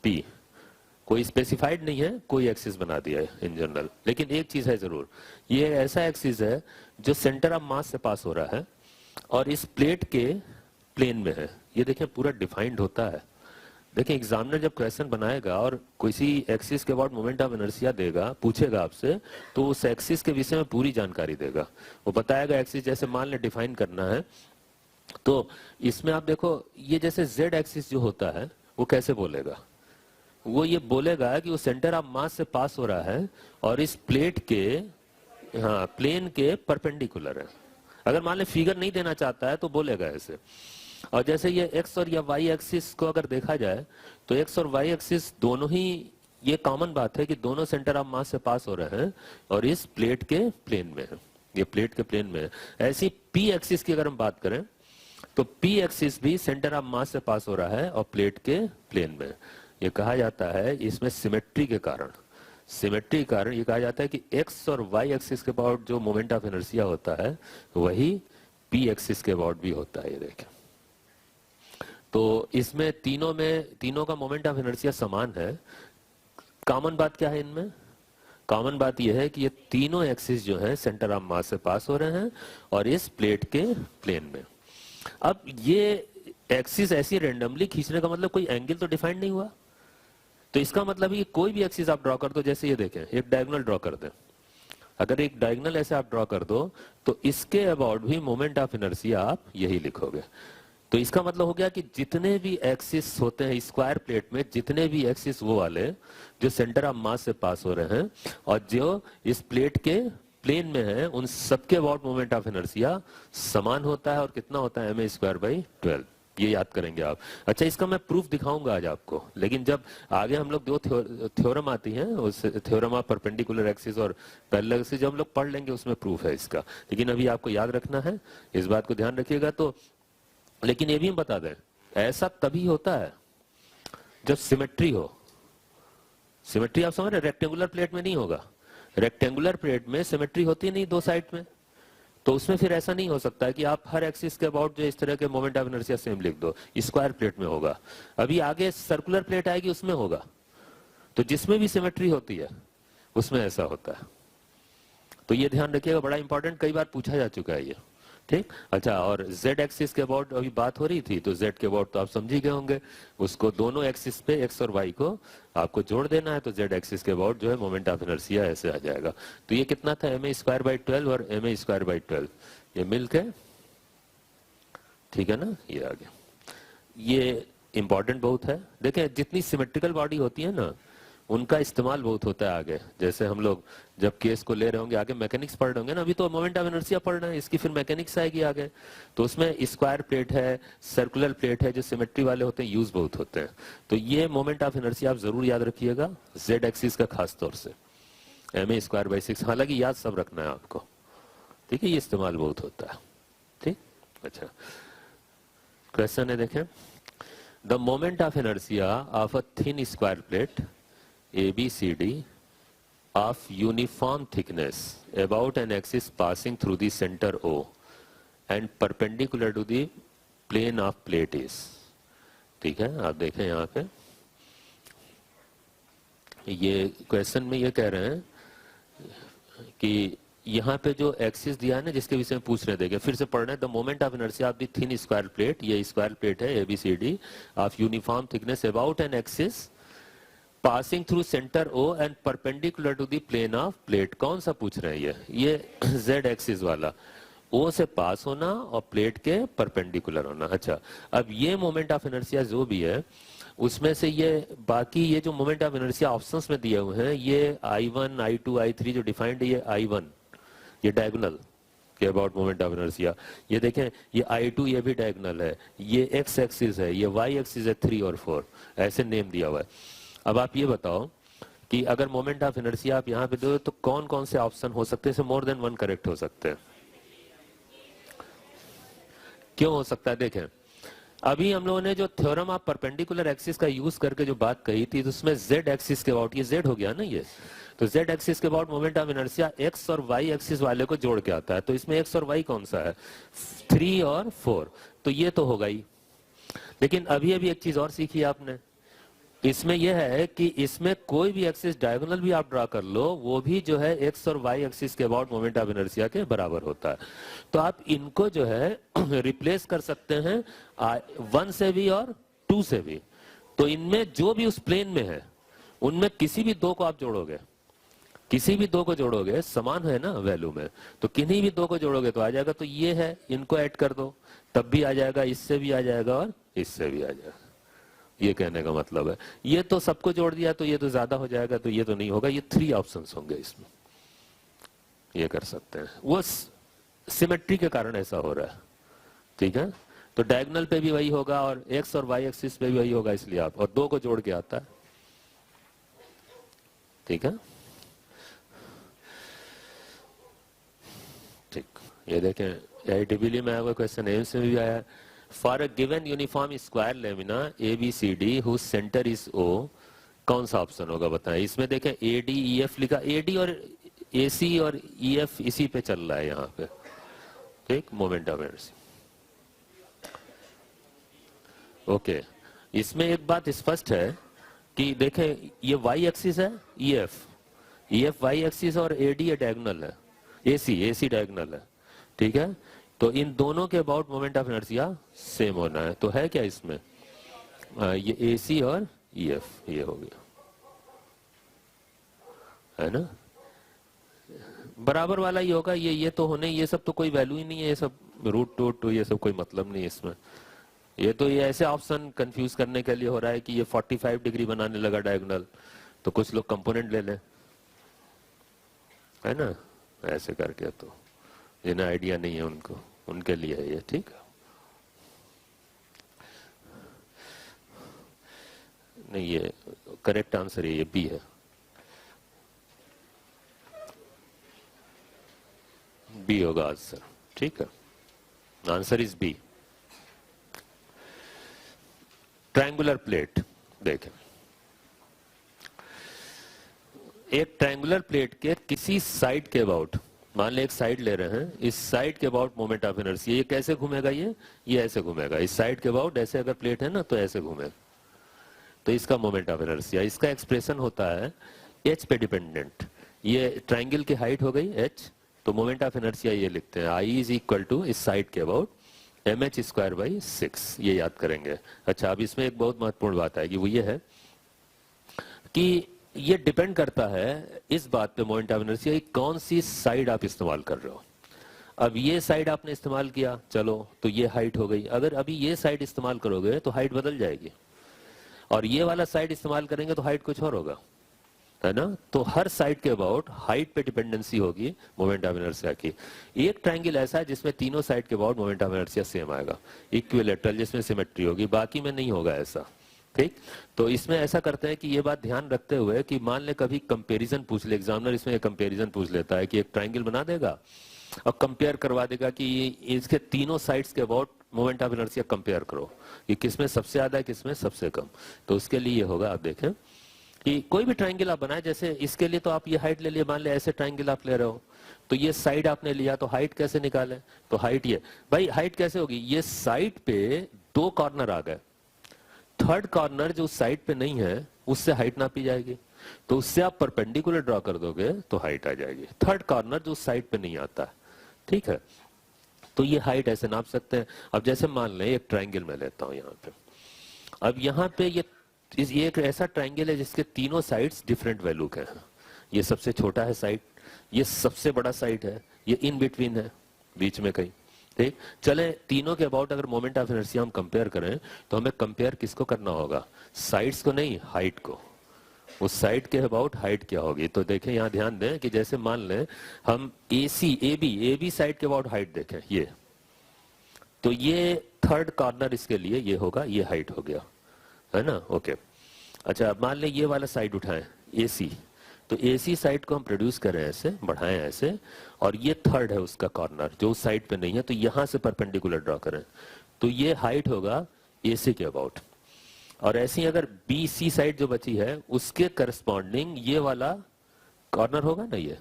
P, कोई स्पेसिफाइड नहीं है, कोई एक्सिस बना दिया है इन जनरल। लेकिन एक चीज है जरूर, ये ऐसा एक्सिस है जो सेंटर ऑफ मास से पास हो रहा है और इस प्लेट के प्लेन में है। ये देखें पूरा डिफाइंड होता है। देखें एग्जामिनर जब क्वेश्चन बनाएगा और किसी एक्सिस के अबाउट मोमेंट ऑफ इनर्शिया देगा, पूछेगा आपसे, तो उस एक्सिस के विषय में पूरी जानकारी देगा। वो बताएगा एक्सिस जैसे मान ले डिफाइन करना है, तो इसमें आप देखो ये जैसे जेड एक्सिस जो होता है वो कैसे बोलेगा, वो ये बोलेगा कि वो सेंटर ऑफ मास से पास हो रहा है और इस प्लेट के, हाँ, प्लेन के परपेंडिकुलर है। अगर मान ले फिगर नहीं देना चाहता है तो बोलेगा ऐसे। और जैसे ये एक्स और या वाई एक्सिस को अगर देखा जाए तो एक्स और वाई एक्सिस दोनों ही, ये कॉमन बात है कि दोनों सेंटर ऑफ मास से पास हो रहे हैं और इस प्लेट के प्लेन में है, ये प्लेट के प्लेन में है। ऐसी पी एक्सिस की अगर हम बात करें तो पी एक्सिस भी सेंटर ऑफ मास से पास हो रहा है और प्लेट के प्लेन में। ये कहा जाता है इसमें सिमेट्री के कारण, सिमेट्री के कारण ये कहा जाता है कि एक्स और वाई एक्सिस के अबाउट जो मोमेंट ऑफ इनर्शिया होता है वही पी एक्सिस के अबाउट भी होता है। ये देखें, तो इसमें तीनों का मोमेंट ऑफ इनर्शिया समान है। कॉमन बात क्या है इनमें? कॉमन बात यह है कि ये तीनों एक्सिस जो है सेंटर ऑफ मास से पास हो रहे हैं और इस प्लेट के प्लेन में। अब ये एक्सिस ऐसी रेंडमली खींचने का मतलब कोई एंगल तो डिफाइन नहीं हुआ, तो इसका मतलब ये कोई भी एक्सिस आप ड्रॉ कर दो, जैसे ये देखें एक डायगोनल ड्रॉ कर दें, अगर एक डायगोनल ऐसे आप ड्रॉ कर दो तो इसके अबाउट भी मोमेंट ऑफ इनर्शिया आप यही लिखोगे। तो इसका मतलब हो गया कि जितने भी एक्सिस होते हैं स्क्वायर प्लेट में, जितने भी एक्सिस वो वाले जो सेंटर ऑफ मास से पास हो रहे हैं और जो इस प्लेट के प्लेन में है, उन सबके अबाउट मोमेंट ऑफ इनर्शिया समान होता है। और कितना होता है? ma²/12। ये याद करेंगे आप। अच्छा, इसका मैं प्रूफ दिखाऊंगा आज आपको, लेकिन जब आगे हम लोग दो थ्योरम आती हैं, उस थ्योरम ऑफ परपेंडिकुलर एक्सिस और पैरेलल एक्सिस, जब हम लोग पढ़ लेंगे उसमें प्रूफ है इसका। लेकिन अभी आपको याद रखना है, इस बात को ध्यान रखिएगा। तो लेकिन ये भी हम बता दें, ऐसा तभी होता है जब सिमेट्री हो। सिमेट्री आप समझ रहे, रेक्टेंगुलर प्लेट में नहीं होगा। रेक्टेंगुलर प्लेट में सिमेट्री होती नहीं दो साइड में, तो उसमें फिर ऐसा नहीं हो सकता है कि आप हर एक्सिस के अबाउट जो इस तरह के मोमेंट ऑफ इनर्शिया सेम लिख दो। स्क्वायर प्लेट में होगा। अभी आगे सर्कुलर प्लेट आएगी, उसमें होगा। तो जिसमें भी सिमेट्री होती है उसमें ऐसा होता है। तो ये ध्यान रखिएगा, बड़ा इंपॉर्टेंट, कई बार पूछा जा चुका है ये। ठीक। अच्छा, और z एक्सिस के अबाउट अभी बात हो रही थी, तो z के अबाउट तो आप समझ ही गए होंगे। उसको दोनों एक्सिस पे x और y को आपको जोड़ देना है, तो z एक्सिस के अबाउट जो है मोमेंट ऑफ इनर्शिया ऐसे आ जाएगा। तो ये कितना था? ma²/12 और ma²/12 ये मिलके, ठीक है ना, ये आ गया। ये इंपॉर्टेंट बहुत है। देखें, जितनी सिमेट्रिकल बॉडी होती है ना, उनका इस्तेमाल बहुत होता है आगे। जैसे हम लोग जब केस को ले रहे होंगे, आगे मैकेनिक्स पढ़ रहे होंगे ना, अभी तो मोमेंट ऑफ इनर्शिया पढ़ रहे हैं, इसकी फिर मैकेनिक्स आएगी आगे। तो उसमें स्क्वायर प्लेट है, सर्कुलर प्लेट है, जो सिमेट्री वाले होते हैं यूज बहुत होते हैं। तो ये मोमेंट ऑफ इनर्शिया आप जरूर याद रखिएगा, जेड एक्सिस का खास तौर से ma²/6। हालांकि याद सब रखना है आपको, ठीक है, ये इस्तेमाल बहुत होता है। ठीक। अच्छा, क्वेश्चन है, देखें, the moment of inertia of a thin square plate ABCD of uniform thickness about an axis passing through the center O and perpendicular to the plane of plate is। ठीक है, आप देखें यहाँ पे ये क्वेश्चन में ये कह रहे हैं कि यहाँ पे जो एक्सिस दिया है ना, जिसके विषय में पूछ रहे थे, फिर से पढ़ना है। The moment of inertia of the thin square plate, ये स्क्वायर प्लेट है ABCD of uniform thickness about an axis passing through centre O and perpendicular to the plane of plate. कौन सा पूछ रहे हैं? ये Z एक्सिस वाला, O से पास होना और प्लेट के परपेंडिकुलर होना। अच्छा, अब ये मोमेंट ऑफ इनर्शिया जो भी है, उसमें से ये बाकी ये जो मोमेंट ऑफ इनर्शिया ऑप्शंस में दिए हुए हैं, ये I1, I2, I3 जो डिफाइंड है, ये I1 ये डायगोनल के अबाउट मोमेंट ऑफ इनर्शिया। ये देखें, ये I2 ये भी डायगोनल है, ये X एक्सिस है, ये Y एक्सिस है 3 और 4, ऐसे नेम दिया हुआ है। अब आप ये बताओ कि अगर मोमेंट ऑफ इनर्शिया आप यहाँ पे दो तो कौन कौन से ऑप्शन हो सकते हैं? मोर देन वन करेक्ट हो सकते हैं। क्यों हो सकता है? देखें, अभी हम लोगों ने जो थ्योरम ऑफ परपेंडिकुलर एक्सिस का यूज करके जो बात कही थी, तो उसमें z एक्सिस के अबाउट, ये z हो गया ना ये, तो z एक्सिस के about moment of inertia x और y एक्सिस वाले को जोड़ के आता है। तो इसमें x और y कौन सा है? 3 और 4, तो ये तो होगा ही। लेकिन अभी अभी एक चीज और सीखी आपने, इसमें यह है कि इसमें कोई भी एक्सिस डायगोनल भी आप ड्रा कर लो, वो भी जो है एक्स और वाई एक्सिस के अबाउट मोमेंट ऑफ इनर्शिया के बराबर होता है। तो आप इनको जो है रिप्लेस कर सकते हैं 1 से भी और 2 से भी। तो इनमें जो भी उस प्लेन में है, उनमें किसी भी दो को आप जोड़ोगे, किसी भी दो को जोड़ोगे, समान है ना वैल्यू में, तो किन्हीं भी दो को जोड़ोगे तो आ जाएगा। तो ये है, इनको ऐड कर दो, तब भी आ जाएगा, इससे भी आ जाएगा और इससे भी आ जाएगा। ये कहने का मतलब है। ये तो सबको जोड़ दिया तो ये तो ज्यादा हो जाएगा, तो ये तो नहीं होगा। ये 3 ऑप्शंस होंगे इसमें, ये कर सकते हैं। वो सिमेट्री के कारण ऐसा हो रहा है, ठीक है। तो डायगोनल पे भी वही होगा और एक्स और वाई एक्सिस पे भी वही होगा, इसलिए आप और 2 को जोड़ के आता है, ठीक है। ठीक, ये देखें AITBL में आया हुआ क्वेश्चन, एम्स में भी आया है। For a given uniform square lamina ABCD whose centre is O, कौन सा ऑप्शन होगा बताएं। इसमें देखें ADEF लिखा, AD और AC और EF इसी पे चल रहा है यहाँ पे, ठीक, मोमेंट ऑफ इनर्शिया। ओके, इसमें एक बात स्पष्ट है कि देखें ये वाई एक्सिस है, EF वाई एक्सिस और AD ये डायगोनल है, AC डायगोनल है, ठीक है। तो इन दोनों के about moment of inertia same होना है। तो है क्या इसमें, ये AC और EF ये हो गया, है ना, बराबर वाला ही होगा। ये तो होने, ये सब तो कोई वैल्यू ही नहीं है, ये सब रूट टू ये सब कोई मतलब नहीं है इसमें। ये तो ये ऐसे ऑप्शन कंफ्यूज करने के लिए हो रहा है कि ये 45 डिग्री बनाने लगा डायगोनल, तो कुछ लोग कंपोनेंट ले लें, है ना, ऐसे करके। तो जिन्हें आइडिया नहीं है उनको, उनके लिए है ये, ठीक है। नहीं, ये करेक्ट आंसर ये बी है, बी होगा आंसर, ठीक है। Answer is B. Triangular plate देखें, एक ट्रायंगुलर प्लेट के किसी साइड के अबाउट, मान ले एक साइड ले रहे हैं, इस साइड के अबाउट मोमेंट ऑफ इनर्शिया, ये कैसे घूमेगा, ये ऐसे घूमेगा। इस साइड के अबाउट ऐसे अगर प्लेट है ना तो ऐसे घूमेगा, तो इसका मोमेंट ऑफ इनर्शिया, इसका एक्सप्रेशन होता है h पे डिपेंडेंट। ये ट्रायंगल की हाइट हो गई h, तो मोमेंट ऑफ इनर्शिया ये लिखते हैं I इज इक्वल टू इस साइड के अबाउट mh²/6, ये याद करेंगे। अच्छा, अब इसमें एक बहुत महत्वपूर्ण बात आएगी, वो ये है कि ये डिपेंड करता है इस बात पे मोमेंट ऑफ इनर्शिया कौन सी साइड आप इस्तेमाल कर रहे हो। अब ये साइड आपने इस्तेमाल किया, चलो तो ये हाइट हो गई। अगर अभी ये साइड इस्तेमाल करोगे तो हाइट बदल जाएगी, और ये वाला साइड इस्तेमाल करेंगे तो हाइट कुछ और होगा, है ना। तो हर साइड के अबाउट हाइट पे डिपेंडेंसी होगी मोमेंट ऑफ इनर्शिया की। एक ट्रायंगल ऐसा है जिसमें तीनों साइड के about moment of inertia same आएगा, इक्विलेटरल, जिसमें सिमेट्री होगी, बाकी में नहीं होगा ऐसा, ठीक। तो इसमें ऐसा करते हैं कि ये बात ध्यान रखते हुए कि मान ले कभी कंपैरिजन पूछ ले एग्जामिनर, इसमें कंपैरिजन पूछ लेता है कि एक ट्रायंगल बना देगा और कंपेयर करवा देगा कि इसके तीनों साइड्स के about moment of inertia compare करो कि किसमें सबसे ज्यादा है, किसमें सबसे कम। तो उसके लिए ये होगा, आप देखें कि कोई भी ट्रायंगल आप बनाए, जैसे इसके लिए तो आप ये हाइट ले लिए, मान ले ऐसे ट्रायंगल आप ले रहे हो, तो ये साइड आपने लिया, तो हाइट कैसे निकाले, तो हाइट ये, भाई हाइट कैसे होगी, ये साइड पे 2 कॉर्नर आ गए, थर्ड कॉर्नर जो साइड पे नहीं है उससे हाइट नापी जाएगी, तो उससे आप परपेंडिकुलर ड्रॉ कर दोगे तो हाइट आ जाएगी। थर्ड कॉर्नर जो साइड पे नहीं आता, ठीक है। तो ये हाइट ऐसे नाप सकते हैं। अब जैसे मान लें एक ट्रायंगल मैं लेता हूं यहाँ पे, अब यहाँ पे ये एक ऐसा ट्रायंगल है जिसके तीनों साइड्स डिफरेंट वैल्यू के हैं। ये सबसे छोटा है साइड, ये सबसे बड़ा साइड है, ये इन बिटवीन है, बीच में कहीं, ठीक। चले तीनों के अबाउट अगर मोमेंट ऑफ इनर्शिया हम कंपेयर करें तो हमें कंपेयर किसको करना होगा, साइड्स को नहीं, हाइट को। उस साइड के अबाउट हाइट क्या होगी, तो देखें यहाँ ध्यान दें कि जैसे मान लें हम AB साइड के अबाउट हाइट देखें, ये तो ये थर्ड कॉर्नर इसके लिए ये होगा, ये हाइट हो गया, है ना, ओके। अच्छा, मान लें ये वाला साइड उठाएं AC, तो AC साइड को हम प्रोड्यूस करें ऐसे, बढ़ाएं ऐसे, और ये थर्ड है उसका कॉर्नर जो उस साइड पे नहीं है, तो यहां से परपेंडिकुलर ड्रॉ करें, तो ये हाइट होगा AC के अबाउट। और ऐसी अगर BC साइड जो बची है उसके करस्पॉन्डिंग ये वाला कॉर्नर होगा ना ये,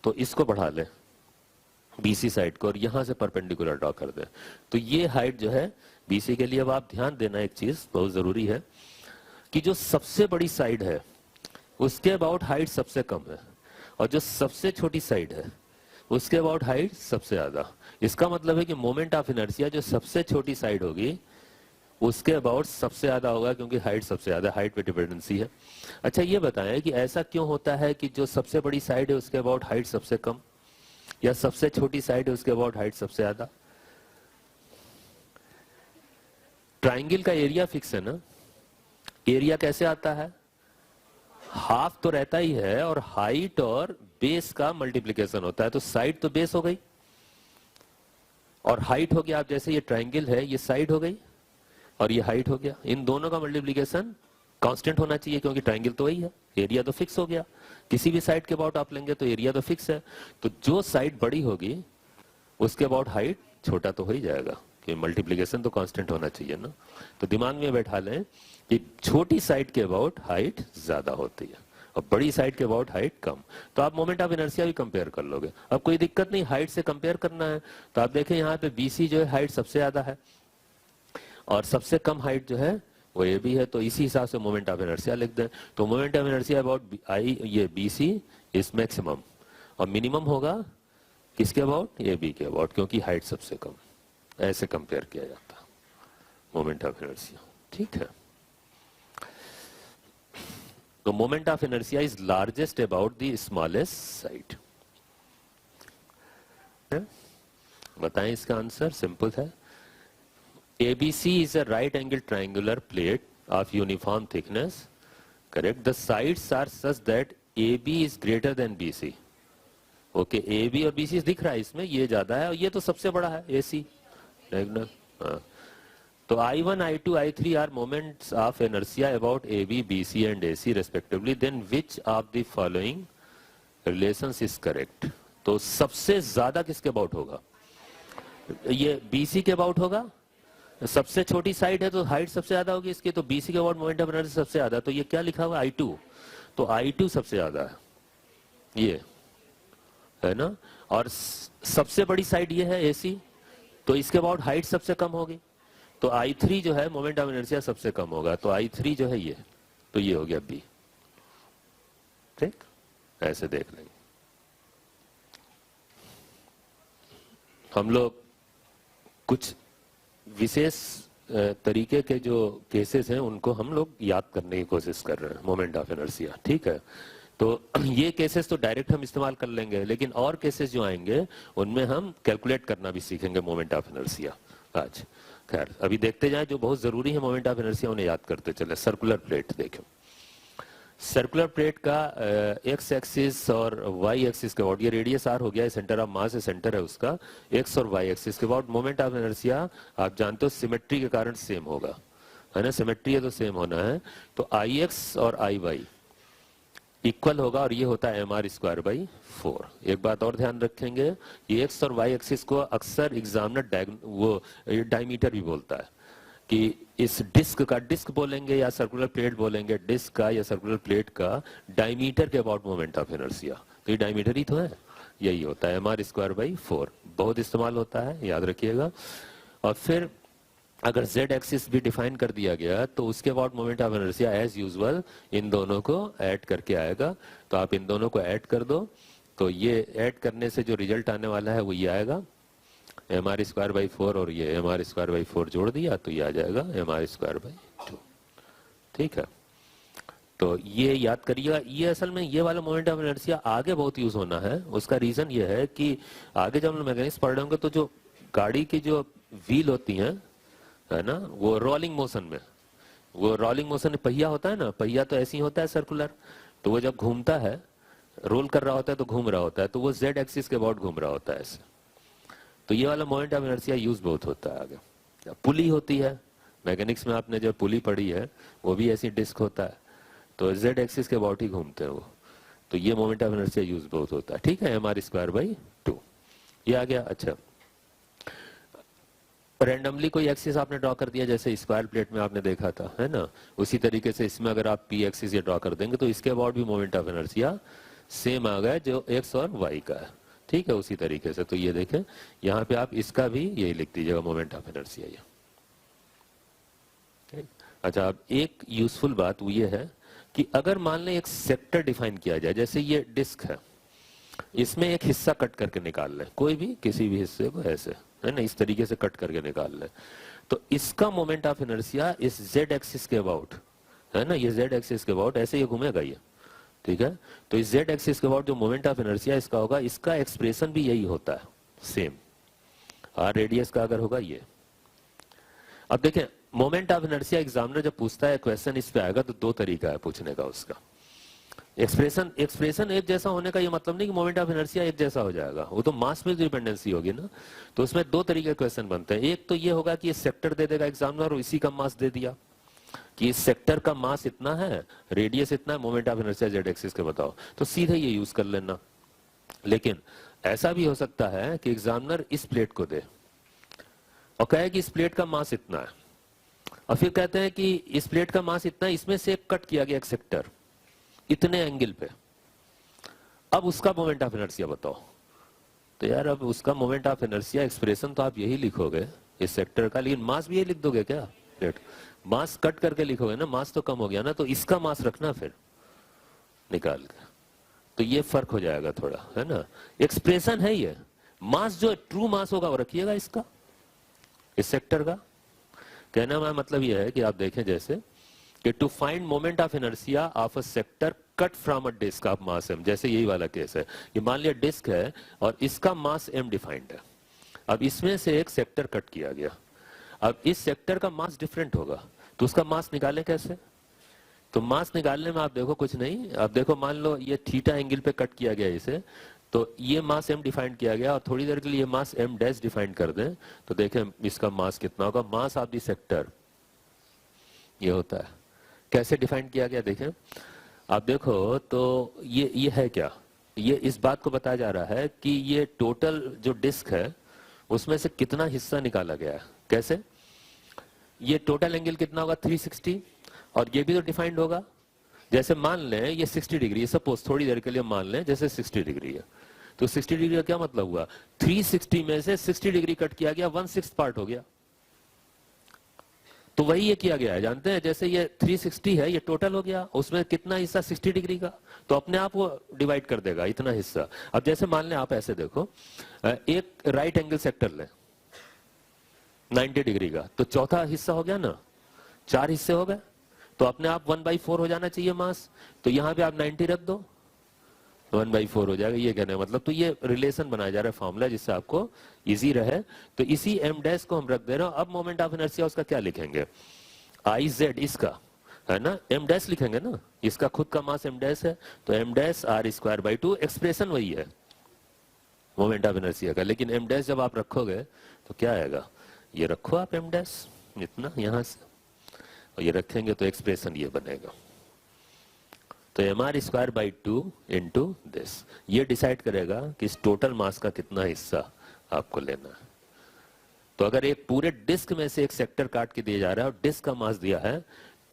तो इसको बढ़ा लें BC साइड को और यहां से परपेंडिकुलर ड्रॉ कर दें, तो ये हाइट जो है BC के लिए। अब आप ध्यान देना, एक चीज बहुत जरूरी है कि जो सबसे बड़ी साइड है उसके अबाउट हाइट सबसे कम है, और जो सबसे छोटी साइड है उसके अबाउट हाइट सबसे ज्यादा। इसका मतलब है कि मोमेंट ऑफ इनर्शिया जो सबसे छोटी साइड होगी उसके अबाउट सबसे ज्यादा होगा, क्योंकि हाइट सबसे ज्यादा, हाइट पे डिपेंडेंसी है। अच्छा, ये बताएं कि ऐसा क्यों होता है कि जो सबसे बड़ी साइड है उसके अबाउट हाइट सबसे कम, या सबसे छोटी साइड है उसके अबाउट हाइट सबसे ज्यादा। ट्रायंगल का एरिया फिक्स है ना, एरिया कैसे आता है? हाफ तो रहता ही है और हाइट और बेस का मल्टीप्लीकेशन होता है, तो साइड तो बेस हो गई और हाइट हो गया। आप जैसे ये ट्राइंगल है, ये साइड हो गई और ये हाइट हो गया, इन दोनों का मल्टीप्लीकेशन कांस्टेंट होना चाहिए क्योंकि ट्राइंगल तो वही है, एरिया तो फिक्स हो गया। किसी भी साइड के अबाउट आप लेंगे तो एरिया तो फिक्स है, तो जो साइड बड़ी होगी उसके अबाउट हाइट छोटा तो हो ही जाएगा कि मल्टीप्लीकेशन तो कांस्टेंट होना चाहिए ना। तो दिमाग में बैठा लें कि छोटी साइड के अबाउट हाइट ज्यादा होती है और बड़ी साइड के अबाउट हाइट कम। तो आप मोमेंट ऑफ इनर्शिया भी कंपेयर कर लोगे। अब कोई दिक्कत नहीं, हाइट से कंपेयर करना है तो आप देखें यहाँ पे बीसी जो है हाइट सबसे ज्यादा है और सबसे कम हाइट जो है वो ए बी है, तो इसी हिसाब से मोमेंट ऑफ इनर्शिया लिख दें। तो moment of inertia about I ये बी सी इज मैक्सिमम और मिनिमम होगा किसके अबाउट? ए बी के अबाउट, क्योंकि हाइट सबसे कम। ऐसे कंपेयर किया जाता है मोमेंट ऑफ इनर्शिया, ठीक है। तो moment of inertia is largest about the smallest side. बताएं इसका आंसर, सिंपल है। ABC is a right angled triangular plate of uniform thickness. Correct. The sides are such that AB is greater than BC. Okay, AB और BC दिख रहा है इसमें, ये ज्यादा है और ये तो सबसे बड़ा है AC. Diagonal. हाँ. तो I1, I2, I3 are moments of inertia about AB, BC and AC respectively. Then which of the following relations is correct? तो सबसे ज्यादा किसके अबाउट होगा? ये BC के अबाउट होगा। सबसे छोटी साइड है तो हाइट सबसे ज्यादा होगी इसकी, तो बीसी के अबाउट मोमेंट ऑफ इनर्शिया सबसे ज्यादा। तो ये क्या लिखा हुआ? I2, तो I2 सबसे ज्यादा है, ये है ना। और सबसे बड़ी साइड ये है AC, तो इसके अबाउट हाइट सबसे कम होगी, तो I3 जो है मोमेंट ऑफ इनर्शिया सबसे कम होगा, तो I3 जो है ये, तो ये हो गया B। ठीक, ऐसे देख लेंगे हम लोग। कुछ विशेष तरीके के जो केसेस हैं उनको हम लोग याद करने की कोशिश कर रहे हैं मोमेंट ऑफ इनर्शिया, ठीक है। तो ये केसेस तो डायरेक्ट हम इस्तेमाल कर लेंगे, लेकिन और केसेस जो आएंगे उनमें हम कैलकुलेट करना भी सीखेंगे मोमेंट ऑफ इनर्शिया आज। खैर अभी देखते जाएं, जो बहुत जरूरी है मोमेंट ऑफ इनर्शिया उन्हें याद करते चले। सर्कुलर प्लेट देखें, सर्कुलर प्लेट का एक्स एक्सिस और वाई एक्सिस के अबाउट, ये रेडियस आर हो गया, सेंटर ऑफ मास सेंटर है उसका, एक्स और वाई एक्सिस के अबाउट मोमेंट ऑफ इनर्शिया आप जानते हो सिमेट्री के कारण सेम होगा, है ना। सिमेट्री है तो सेम होना है, तो आई एक्स और आई वाई इक्वल होगा और ये होता है एम आर स्क्वायर बाई 4। एक बात और ध्यान रखेंगे, ये एक्स और वाई एक्सिस को अक्सर एग्जामिनर वो डायमीटर भी बोलता है कि इस डिस्क का, डिस्क बोलेंगे या सर्कुलर प्लेट बोलेंगे, डिस्क का या सर्कुलर प्लेट का डायमीटर के अबाउट मोमेंट ऑफ इनर्शिया, तो ये डायमीटर ही तो है, यही होता है एम आर स्क्वायर बाई 4। बहुत इस्तेमाल होता है, याद रखिएगा। और फिर अगर z एक्सिस भी डिफाइन कर दिया गया तो उसके about moment of inertia as usual इन दोनों को ऐड करके आएगा, तो आप इन दोनों को ऐड कर दो, तो ये ऐड करने से जो रिजल्ट आने वाला है वो ये आएगा एम आर स्क्वायर बाई 4, और ये एम आर स्क्वायर बाई 4 जोड़ दिया तो ये आ जाएगा एम आर स्क्वायर बाई 2, ठीक है। तो ये याद करिएगा। ये असल में ये वाला मोमेंट ऑफ इनर्शिया आगे बहुत यूज होना है। उसका रीजन ये है कि आगे जब हम लोग मैकेनिक्स पढ़ रहे होंगे तो जो गाड़ी की जो व्हील होती हैं, है ना, वो रोलिंग मोशन में, वो रोलिंग मोशन में पहिया होता है ना, पहिया तो ऐसे ही होता है सर्कुलर, तो वो जब घूमता है, रोल कर रहा होता है तो घूम रहा होता है, तो वो जेड एक्सिस के अबाउट घूम रहा होता है ऐसे। तो ये वाला मोमेंट ऑफ इनर्शिया यूज बहुत होता है आगे। पुली होती है मैकेनिक्स में, आपने जब पुली पढ़ी है वो भी ऐसी डिस्क होता है, तो जेड एक्सिस के अबाउट ही घूमते हैं वो, तो ये मोमेंट ऑफ इनर्शिया यूज बहुत होता है, ठीक है। एम आर स्क्वायर बाई 2 ये आ गया। अच्छा, रैंडमली कोई एक्सिस आपने ड्रॉ कर दिया, जैसे स्क्वायर प्लेट में आपने देखा था, है ना, उसी तरीके से इसमें अगर आप पी एक्सिस ये ड्रॉ कर देंगे तो इसके अबाउट भी मोमेंट ऑफ इनर्शिया सेम आ गया जो एक्स और वाई का है, ठीक है, उसी तरीके से। तो ये देखें यहाँ पे आप इसका भी यही लिख दीजिएगा मोमेंट ऑफ इनर्शिया ये। अच्छा, अब एक यूजफुल बात वो ये है कि अगर मान लें एक सेक्टर डिफाइन किया जाए, जैसे ये डिस्क है, इसमें एक हिस्सा कट करके निकाल लें, कोई भी किसी भी हिस्से को ऐसे, है ना, इस तरीके से कट करके निकाल लें, तो इसका मोमेंट ऑफ इनर्शिया इस जेड एक्सिस के अबाउट, है ना, ये जेड एक्सिस के अबाउट ऐसे ये घूमेगा ये, ठीक है। तो इस जेड एक्सिस के अबाउट जो मोमेंट ऑफ इनर्शिया इसका होगा, इसका एक्सप्रेशन भी यही होता है सेम, आर रेडियस का अगर होगा ये। अब देखें मोमेंट ऑफ इनर्शिया एग्जामिनर जब पूछता है क्वेश्चन इस पे आएगा तो दो तरीका है पूछने का उसका। एक्सप्रेशन एक जैसा होने का ये मतलब नहीं कि मोमेंट ऑफ इनर्शिया एक जैसा हो जाएगा, वो तो मास में डिपेंडेंसी होगी ना। तो उसमें दो तरीके के क्वेश्चन बनते हैं। एक तो ये होगा कि ये सेक्टर दे देगा एग्जामिनर और इसी का मास दे दिया कि इस सेक्टर का मास इतना है, रेडियस इतना है, moment of inertia Z axis के बताओ, तो सीधे ये यूज कर लेना। लेकिन ऐसा भी हो सकता है कि एग्जामिनर इस प्लेट को दे और कहे कि इस प्लेट का मास इतना है, और फिर कहते हैं कि इस प्लेट का मास इतना है, इसमें से कट किया गया एक सेक्टर इतने एंगल पे, अब उसका मोमेंट ऑफ इनर्शिया बताओ। तो यार अब उसका मोमेंट ऑफ इनर्शिया एक्सप्रेशन तो आप यही लिखोगे इस सेक्टर का, लेकिन मास भी यही लिख दोगे क्या? प्लेट मास कट करके लिखोगे ना, मास तो कम हो गया ना, तो इसका मास रखना फिर निकाल के, तो ये फर्क हो जाएगा थोड़ा, है ना। एक्सप्रेशन है ये, मास जो ट्रू मास होगा वो रखिएगा इसका, इस सेक्टर का। कहना का मतलब ये है कि आप देखें जैसे कि to find moment of inertia of a sector cut from a disc of mass m, जैसे यही वाला केस है, ये मान लिया डिस्क है और इसका मास m डिफाइंड है, अब इसमें से एक सेक्टर कट किया गया, अब इस सेक्टर का मास डिफरेंट होगा, तो उसका मास निकालें कैसे? तो मास निकालने में आप देखो कुछ नहीं, अब देखो मान लो ये थीटा एंगल पे कट किया गया इसे, तो ये मास m डिफाइन किया गया और थोड़ी देर के लिए मास m डैश डिफाइन कर दें, तो देखें इसका मास कितना होगा। मास ऑफ द सेक्टर ये होता है, कैसे डिफाइन किया गया देखें, आप देखो तो ये है क्या, ये इस बात को बताया जा रहा है कि ये टोटल जो डिस्क है उसमें से कितना हिस्सा निकाला गया है। कैसे? ये टोटल एंगल कितना होगा 360, और ये भी तो डिफाइंड होगा। जैसे मान लें ये 60 डिग्री है, सपोज थोड़ी देर के लिए मान लें जैसे 60 डिग्री है, तो 60 डिग्री का क्या मतलब हुआ, 360 में से 60 डिग्री कट किया गया, 1/6 पार्ट हो गया। तो वही ये किया गया है, जानते हैं, जैसे ये 360 है, ये टोटल हो गया, उसमें कितना हिस्सा 60 डिग्री का, तो अपने आप वो डिवाइड कर देगा इतना हिस्सा। अब जैसे मान लें आप ऐसे देखो, एक राइट एंगल सेक्टर लें 90 डिग्री का, तो चौथा हिस्सा हो गया ना, 4 हिस्से हो गए, तो अपने आप 1/4 हो जाना चाहिए मास, तो यहां पे आप 90 रख दो, 1/4 हो जाएगा, ये कहने मतलब। तो ये रिलेशन बनाया जा रहा है, फॉर्मूला, जिससे आपको इजी रहे। तो इसी m डैश को हम रख दे रहे हैं। अब मोमेंट ऑफ इनर्शिया उसका क्या लिखेंगे, IZ इसका, है ना, m डैश लिखेंगे ना, इसका खुद का मास m डैश है, तो m डैश r²/2, एक्सप्रेशन वही है मोमेंट ऑफ इनर्शिया का, लेकिन m डैश जब आप रखोगे तो क्या आएगा, ये रखो आप m डैश इतना यहां से, और ये रखेंगे तो एक्सप्रेशन ये बनेगा। तो mr²/2 इंटू दिस, ये डिसाइड करेगा कि इस टोटल मास का कितना हिस्सा आपको लेना है। तो अगर एक पूरे डिस्क में से एक सेक्टर काट के दिया जा रहा है और डिस्क का मास दिया है,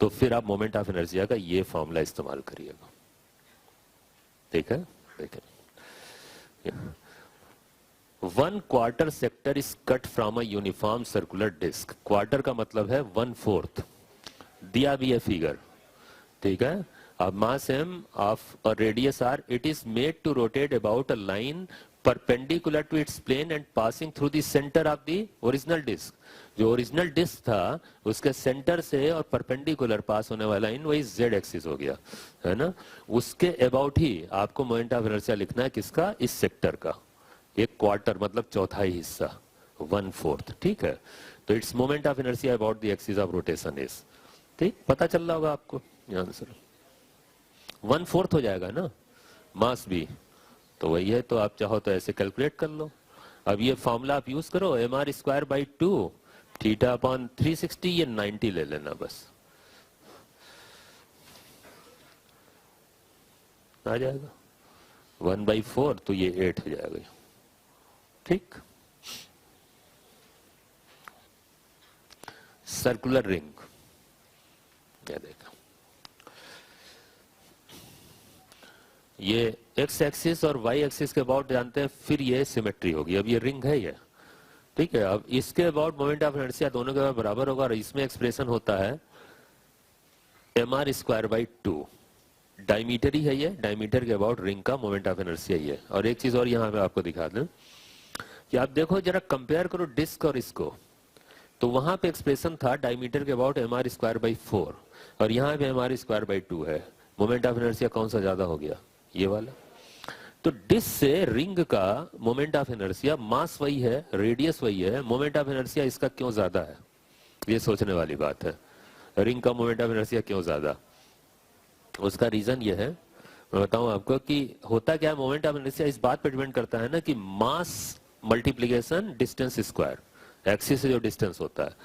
तो फिर आप मोमेंट ऑफ इनर्शिया का ये फॉर्मूला इस्तेमाल करिएगा। ठीक है, देखिए 1/4 sector is cut from a uniform circular disc. Quarter का मतलब है 1/4, दिया भी है फिगर, ठीक है। अब मास m of a radius r, it is made to rotate about a line perpendicular to its plane and passing through the center of the original disk। जो ओरिजिनल डिस्क था उसके सेंटर से और परपेंडिकुलर पास होने वाला लाइन वही z एक्सिस हो गया, है ना। उसके अबाउट ही आपको मोमेंट ऑफ इनर्शिया लिखना है, किसका, इस सेक्टर का, एक क्वार्टर मतलब चौथाई हिस्सा, 1/4, ठीक है। तो its moment of inertia about the axis of rotation is, ठीक, पता चल रहा होगा आपको आंसर 1/4 हो जाएगा ना मास भी, तो वही है। तो आप चाहो तो ऐसे कैलकुलेट कर लो। अब ये फॉर्मूला आप यूज करो, mr²/2 थीटा अपॉन 360, ये 90 ले लेना बस, आ जाएगा 1/4, तो ये 8 हो जाएगा, ठीक। सर्कुलर रिंग, क्या देखा, ये एक्स एक्सिस और वाई एक्सिस के अबाउट जानते हैं, फिर ये सिमेट्री होगी। अब ये रिंग है ये, ठीक है। अब इसके अबाउट मोमेंट ऑफ इनर्शिया दोनों के बराबर होगा, और इसमें एक्सप्रेशन होता है mr²/2, डायमीटर ही है ये, डायमीटर के अबाउट रिंग का मोमेंट ऑफ इनर्शिया ही है। और एक चीज और यहां पे आपको दिखा दूं कि आप देखो जरा कंपेयर करो डिस्क और इसको, तो वहां पे एक्सप्रेशन था डायमीटर के अबाउट mr²/4, और यहाँ पे mr²/2 है। मोमेंट ऑफ इनर्शिया कौन सा ज्यादा हो गया, ये वाला। तो डिस्क से रिंग का मोमेंट ऑफ इनर्शिया, मास वही है, रेडियस वही है, मोमेंट ऑफ इनर्शिया इसका क्यों ज्यादा है, ये सोचने वाली बात है। रिंग का मोमेंट ऑफ इनर्शिया क्यों ज्यादा? उसका रीजन ये है, मैं बताऊं आपको कि होता क्या है, मोमेंट ऑफ इनर्शिया इस बात पे डिपेंड करता है ना कि मास मल्टीप्लीकेशन डिस्टेंस स्क्वायर, एक्सिस से जो डिस्टेंस होता है।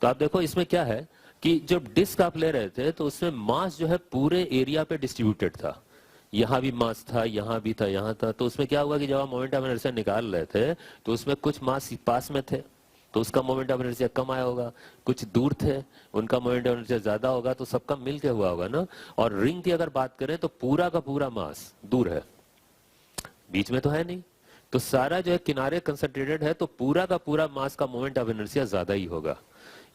तो आप देखो इसमें क्या है कि जब डिस्क आप ले रहे थे तो उसमें मास जो है पूरे एरिया पे डिस्ट्रीब्यूटेड था, यहां भी मास था, यहां भी था, यहां था। तो उसमें क्या हुआ कि जब आप मोमेंट ऑफ इनर्शिया निकाल रहे थे तो उसमें कुछ मास पास में थे तो उसका मोमेंट ऑफ इनर्शिया कम आया होगा, कुछ दूर थे उनका मोमेंट ऑफ इनर्शिया ज्यादा होगा, तो सबका मिलके हुआ होगा ना। और रिंग की अगर बात करें तो पूरा का पूरा मास दूर है, बीच में तो है नहीं, तो सारा जो है किनारे कंसंट्रेटेड है, तो पूरा का पूरा मास का मोमेंट ऑफ इनर्शिया ज्यादा ही होगा,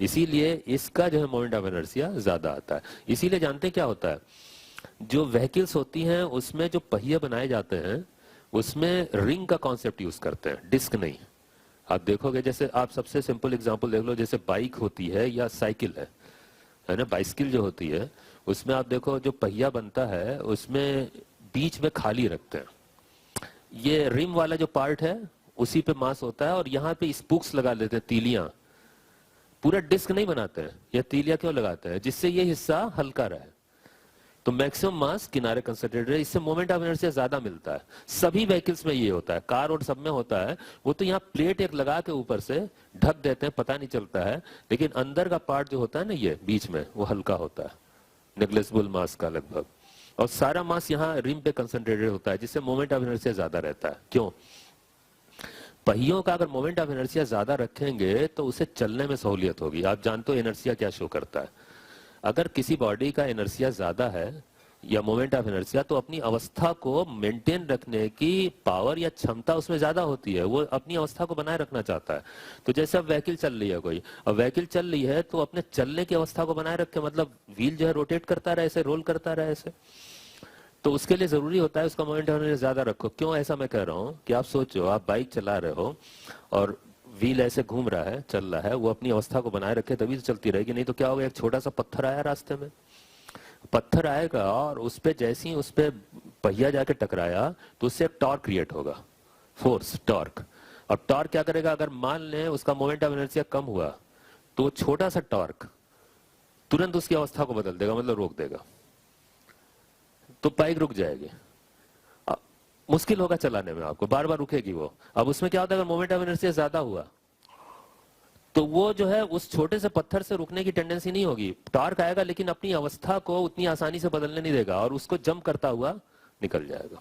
इसीलिए इसका जो है मोमेंट ऑफ इनर्शिया ज्यादा आता है। इसीलिए जानते हैं क्या होता है, जो व्हीकल्स होती हैं उसमें जो पहिए बनाए जाते हैं उसमें रिंग का कॉन्सेप्ट यूज करते हैं, डिस्क नहीं। आप देखोगे, जैसे आप सबसे सिंपल एग्जांपल देख लो, जैसे बाइक होती है या साइकिल है ना, बाइसिकल जो होती है उसमें आप देखो जो पहिया बनता है उसमें बीच में खाली रखते हैं, ये रिम वाला जो पार्ट है उसी पे मास होता है, और यहाँ पे स्पूक्स लगा लेते हैं, तीलियां, पूरा डिस्क नहीं बनाते हैं। यह तीलियां क्यों लगाते हैं? जिससे ये हिस्सा हल्का रहे, तो मैक्सिमम मास किनारे कंसंट्रेटेड है, इससे मोमेंट ऑफ इनर्शिया ज्यादा मिलता है। सभी व्हीकल्स में ये होता है, कार और सब में होता है। वो तो यहाँ प्लेट एक लगा के ऊपर से ढक देते हैं, पता नहीं चलता है, लेकिन अंदर का पार्ट जो होता है ना, ये बीच में, वो हल्का होता है, नेग्लिजिबल मास का लगभग, और सारा मास यहाँ रिम पे कंसंट्रेटेड होता है, जिससे मोमेंट ऑफ इनर्शिया ज्यादा रहता है। क्यों? पहियों का अगर मोमेंट ऑफ इनर्शिया ज्यादा रखेंगे तो उसे चलने में सहूलियत होगी। आप जानते हो इनर्शिया क्या शो करता है, अगर किसी बॉडी का इनर्शिया ज्यादा है या मोमेंट ऑफ इनर्शिया, तो अपनी अवस्था को मेंटेन रखने की पावर या क्षमता उसमें ज्यादा होती है, वो अपनी अवस्था को बनाए रखना चाहता है। तो जैसे अब व्हीकल चल रही है कोई, अब व्हीकल चल रही है तो अपने चलने की अवस्था को बनाए रखे, मतलब व्हील जो है रोटेट करता रहे, ऐसे रोल करता रहे ऐसे, तो उसके लिए जरूरी होता है उसका मोमेंट ऑफ इनर्शिया ज्यादा रखो। क्यों ऐसा मैं कह रहा हूँ कि आप सोचो, आप बाइक चला रहे हो और व्हील ऐसे घूम रहा है, चल रहा है, वो अपनी अवस्था को बनाए रखे तभी तो चलती रहेगी, नहीं तो क्या होगा, एक छोटा सा पत्थर आया रास्ते में, पत्थर आएगा और उस पे जैसे ही उस पे पहिया जाके टकराया तो उससे एक टॉर्क क्रिएट होगा, फोर्स, टॉर्क। और टॉर्क क्या करेगा, अगर मान लें उसका मोमेंट ऑफ इनर्शिया कम हुआ तो छोटा सा टॉर्क तुरंत उसकी अवस्था को बदल देगा, मतलब रोक देगा, तो बाइक रुक जाएगी, मुश्किल होगा चलाने में, आपको बार बार रुकेगी वो। अब उसमें क्या होता है, अगर मोमेंट ऑफ इनर्शिया ज्यादा हुआ तो वो जो है उस छोटे से पत्थर से रुकने की टेंडेंसी नहीं होगी, टॉर्क आएगा लेकिन अपनी अवस्था को उतनी आसानी से बदलने नहीं देगा और उसको जंप करता हुआ निकल जाएगा।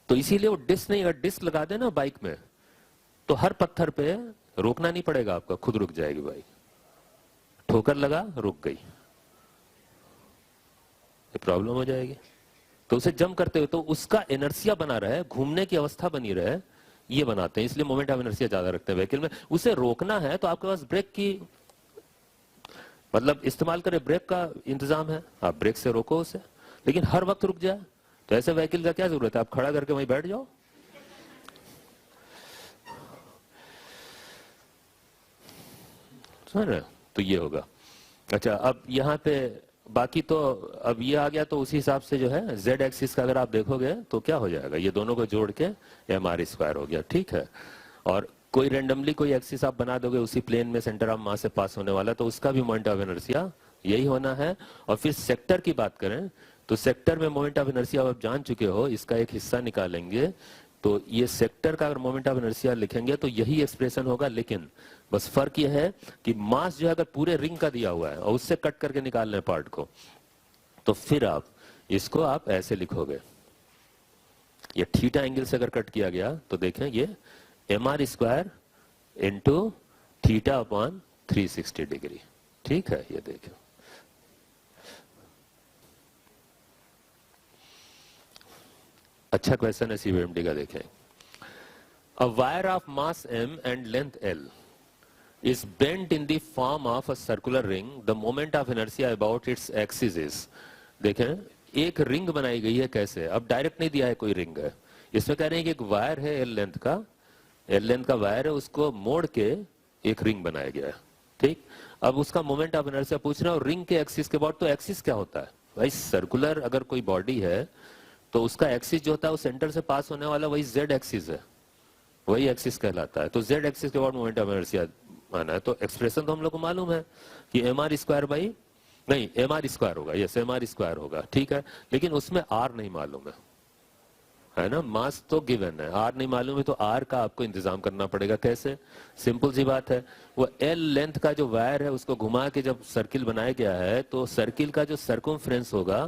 तो इसीलिए वो डिस्क नहीं, अगर डिस्क लगा देना बाइक में तो हर पत्थर पे रोकना नहीं पड़ेगा आपका, खुद रुक जाएगी बाइक, ठोकर लगा रुक गई, ये प्रॉब्लम हो जाएगी। तो उसे जंप करते हुए तो उसका इनर्शिया बना रहे, घूमने की अवस्था बनी रहे, ये बनाते हैं, इसलिए मोमेंट ऑफ इनर्शिया ज्यादा रखते हैं व्हीकल में। उसे रोकना है तो आपके पास ब्रेक की, मतलब इस्तेमाल करें, ब्रेक का इंतजाम है, आप ब्रेक से रोको उसे, लेकिन हर वक्त रुक जाए तो ऐसे व्हीकल का क्या जरूरत है, आप खड़ा करके वहीं बैठ जाओ। समझ रहे? तो ये होगा। अच्छा, अब यहाँ पे बाकी तो अब ये आ गया, तो उसी हिसाब से जो है जेड एक्सिस का अगर आप देखोगे तो क्या हो जाएगा, ये दोनों को जोड़ के mr स्क्वायर हो गया, ठीक है। और कोई रेंडमली कोई एक्सिस आप बना दोगे उसी प्लेन में सेंटर ऑफ मास से पास होने वाला, तो उसका भी मोमेंट ऑफ इनर्शिया यही होना है। और फिर सेक्टर की बात करें तो सेक्टर में मोमेंट ऑफ इनर्शिया आप जान चुके हो, इसका एक हिस्सा निकालेंगे तो ये सेक्टर का अगर मोमेंट ऑफ इनर्शिया लिखेंगे तो यही एक्सप्रेशन होगा, लेकिन बस फर्क यह है कि मास जो है अगर पूरे रिंग का दिया हुआ है और उससे कट करके निकाल लें पार्ट को, तो फिर आप इसको आप ऐसे लिखोगे, ये थीटा एंगल से अगर कट किया गया तो देखें ये mr square into theta upon 360 degree, ठीक है। ये देखें, अच्छा क्वेश्चन है सीबीएमडी का, देखें। A wire of mass m and length l is bent in the form of a circular ring. The moment of inertia about its axis is, देखें एक रिंग बनाई गई है, कैसे, अब डायरेक्ट नहीं दिया है कोई रिंग है, इसमें कह रहे हैं कि एक वायर है एल लेंथ का वायर है, उसको मोड़ के एक रिंग बनाया गया है, ठीक। अब उसका मोमेंट ऑफ इनर्शिया पूछ रहे हो रिंग के एक्सिस के अबाउट, तो एक्सिस क्या होता है भाई, सर्कुलर अगर कोई बॉडी है तो उसका एक्सिस जो होता है वो सेंटर से पास होने वाला वही जेड एक्सिस है, वही एक्सिस कहलाता है। तो जेड एक्सिस के अबाउट मोमेंट ऑफ इनर्शिया आना है। तो एक्सप्रेशन तो हम लोग को मालूम है कि एम आर स्क्वायर बाई, नहीं एम आर स्क्वायर होगा, यस एम आर स्क्वायर होगा, ठीक है, लेकिन उसमें आर नहीं मालूम है ना, मास तो गिवन है, आर नहीं मालूम है, तो आर का आपको इंतजाम करना पड़ेगा। कैसे? सिंपल सी बात है, वो एल लेंथ का जो वायर है उसको घुमा के जब सर्किल बनाया गया है, तो सर्किल का जो सर्कमफ्रेंस होगा,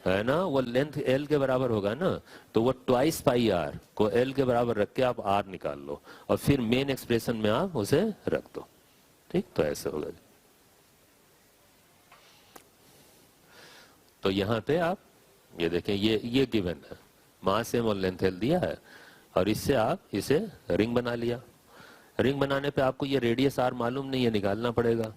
है ना, वो लेंथ एल के बराबर होगा ना, तो वो ट्वाइस पाई आर को एल के बराबर रख के आप आर निकाल लो और फिर मेन एक्सप्रेशन में आप उसे रख दो, ठीक, तो ऐसे होगा। तो यहां पे आप ये देखें, ये गिवन है, मास एम और लेंथ एल दिया है, और इससे आप इसे रिंग बना लिया। रिंग बनाने पे आपको ये रेडियस आर मालूम नहीं है, निकालना पड़ेगा,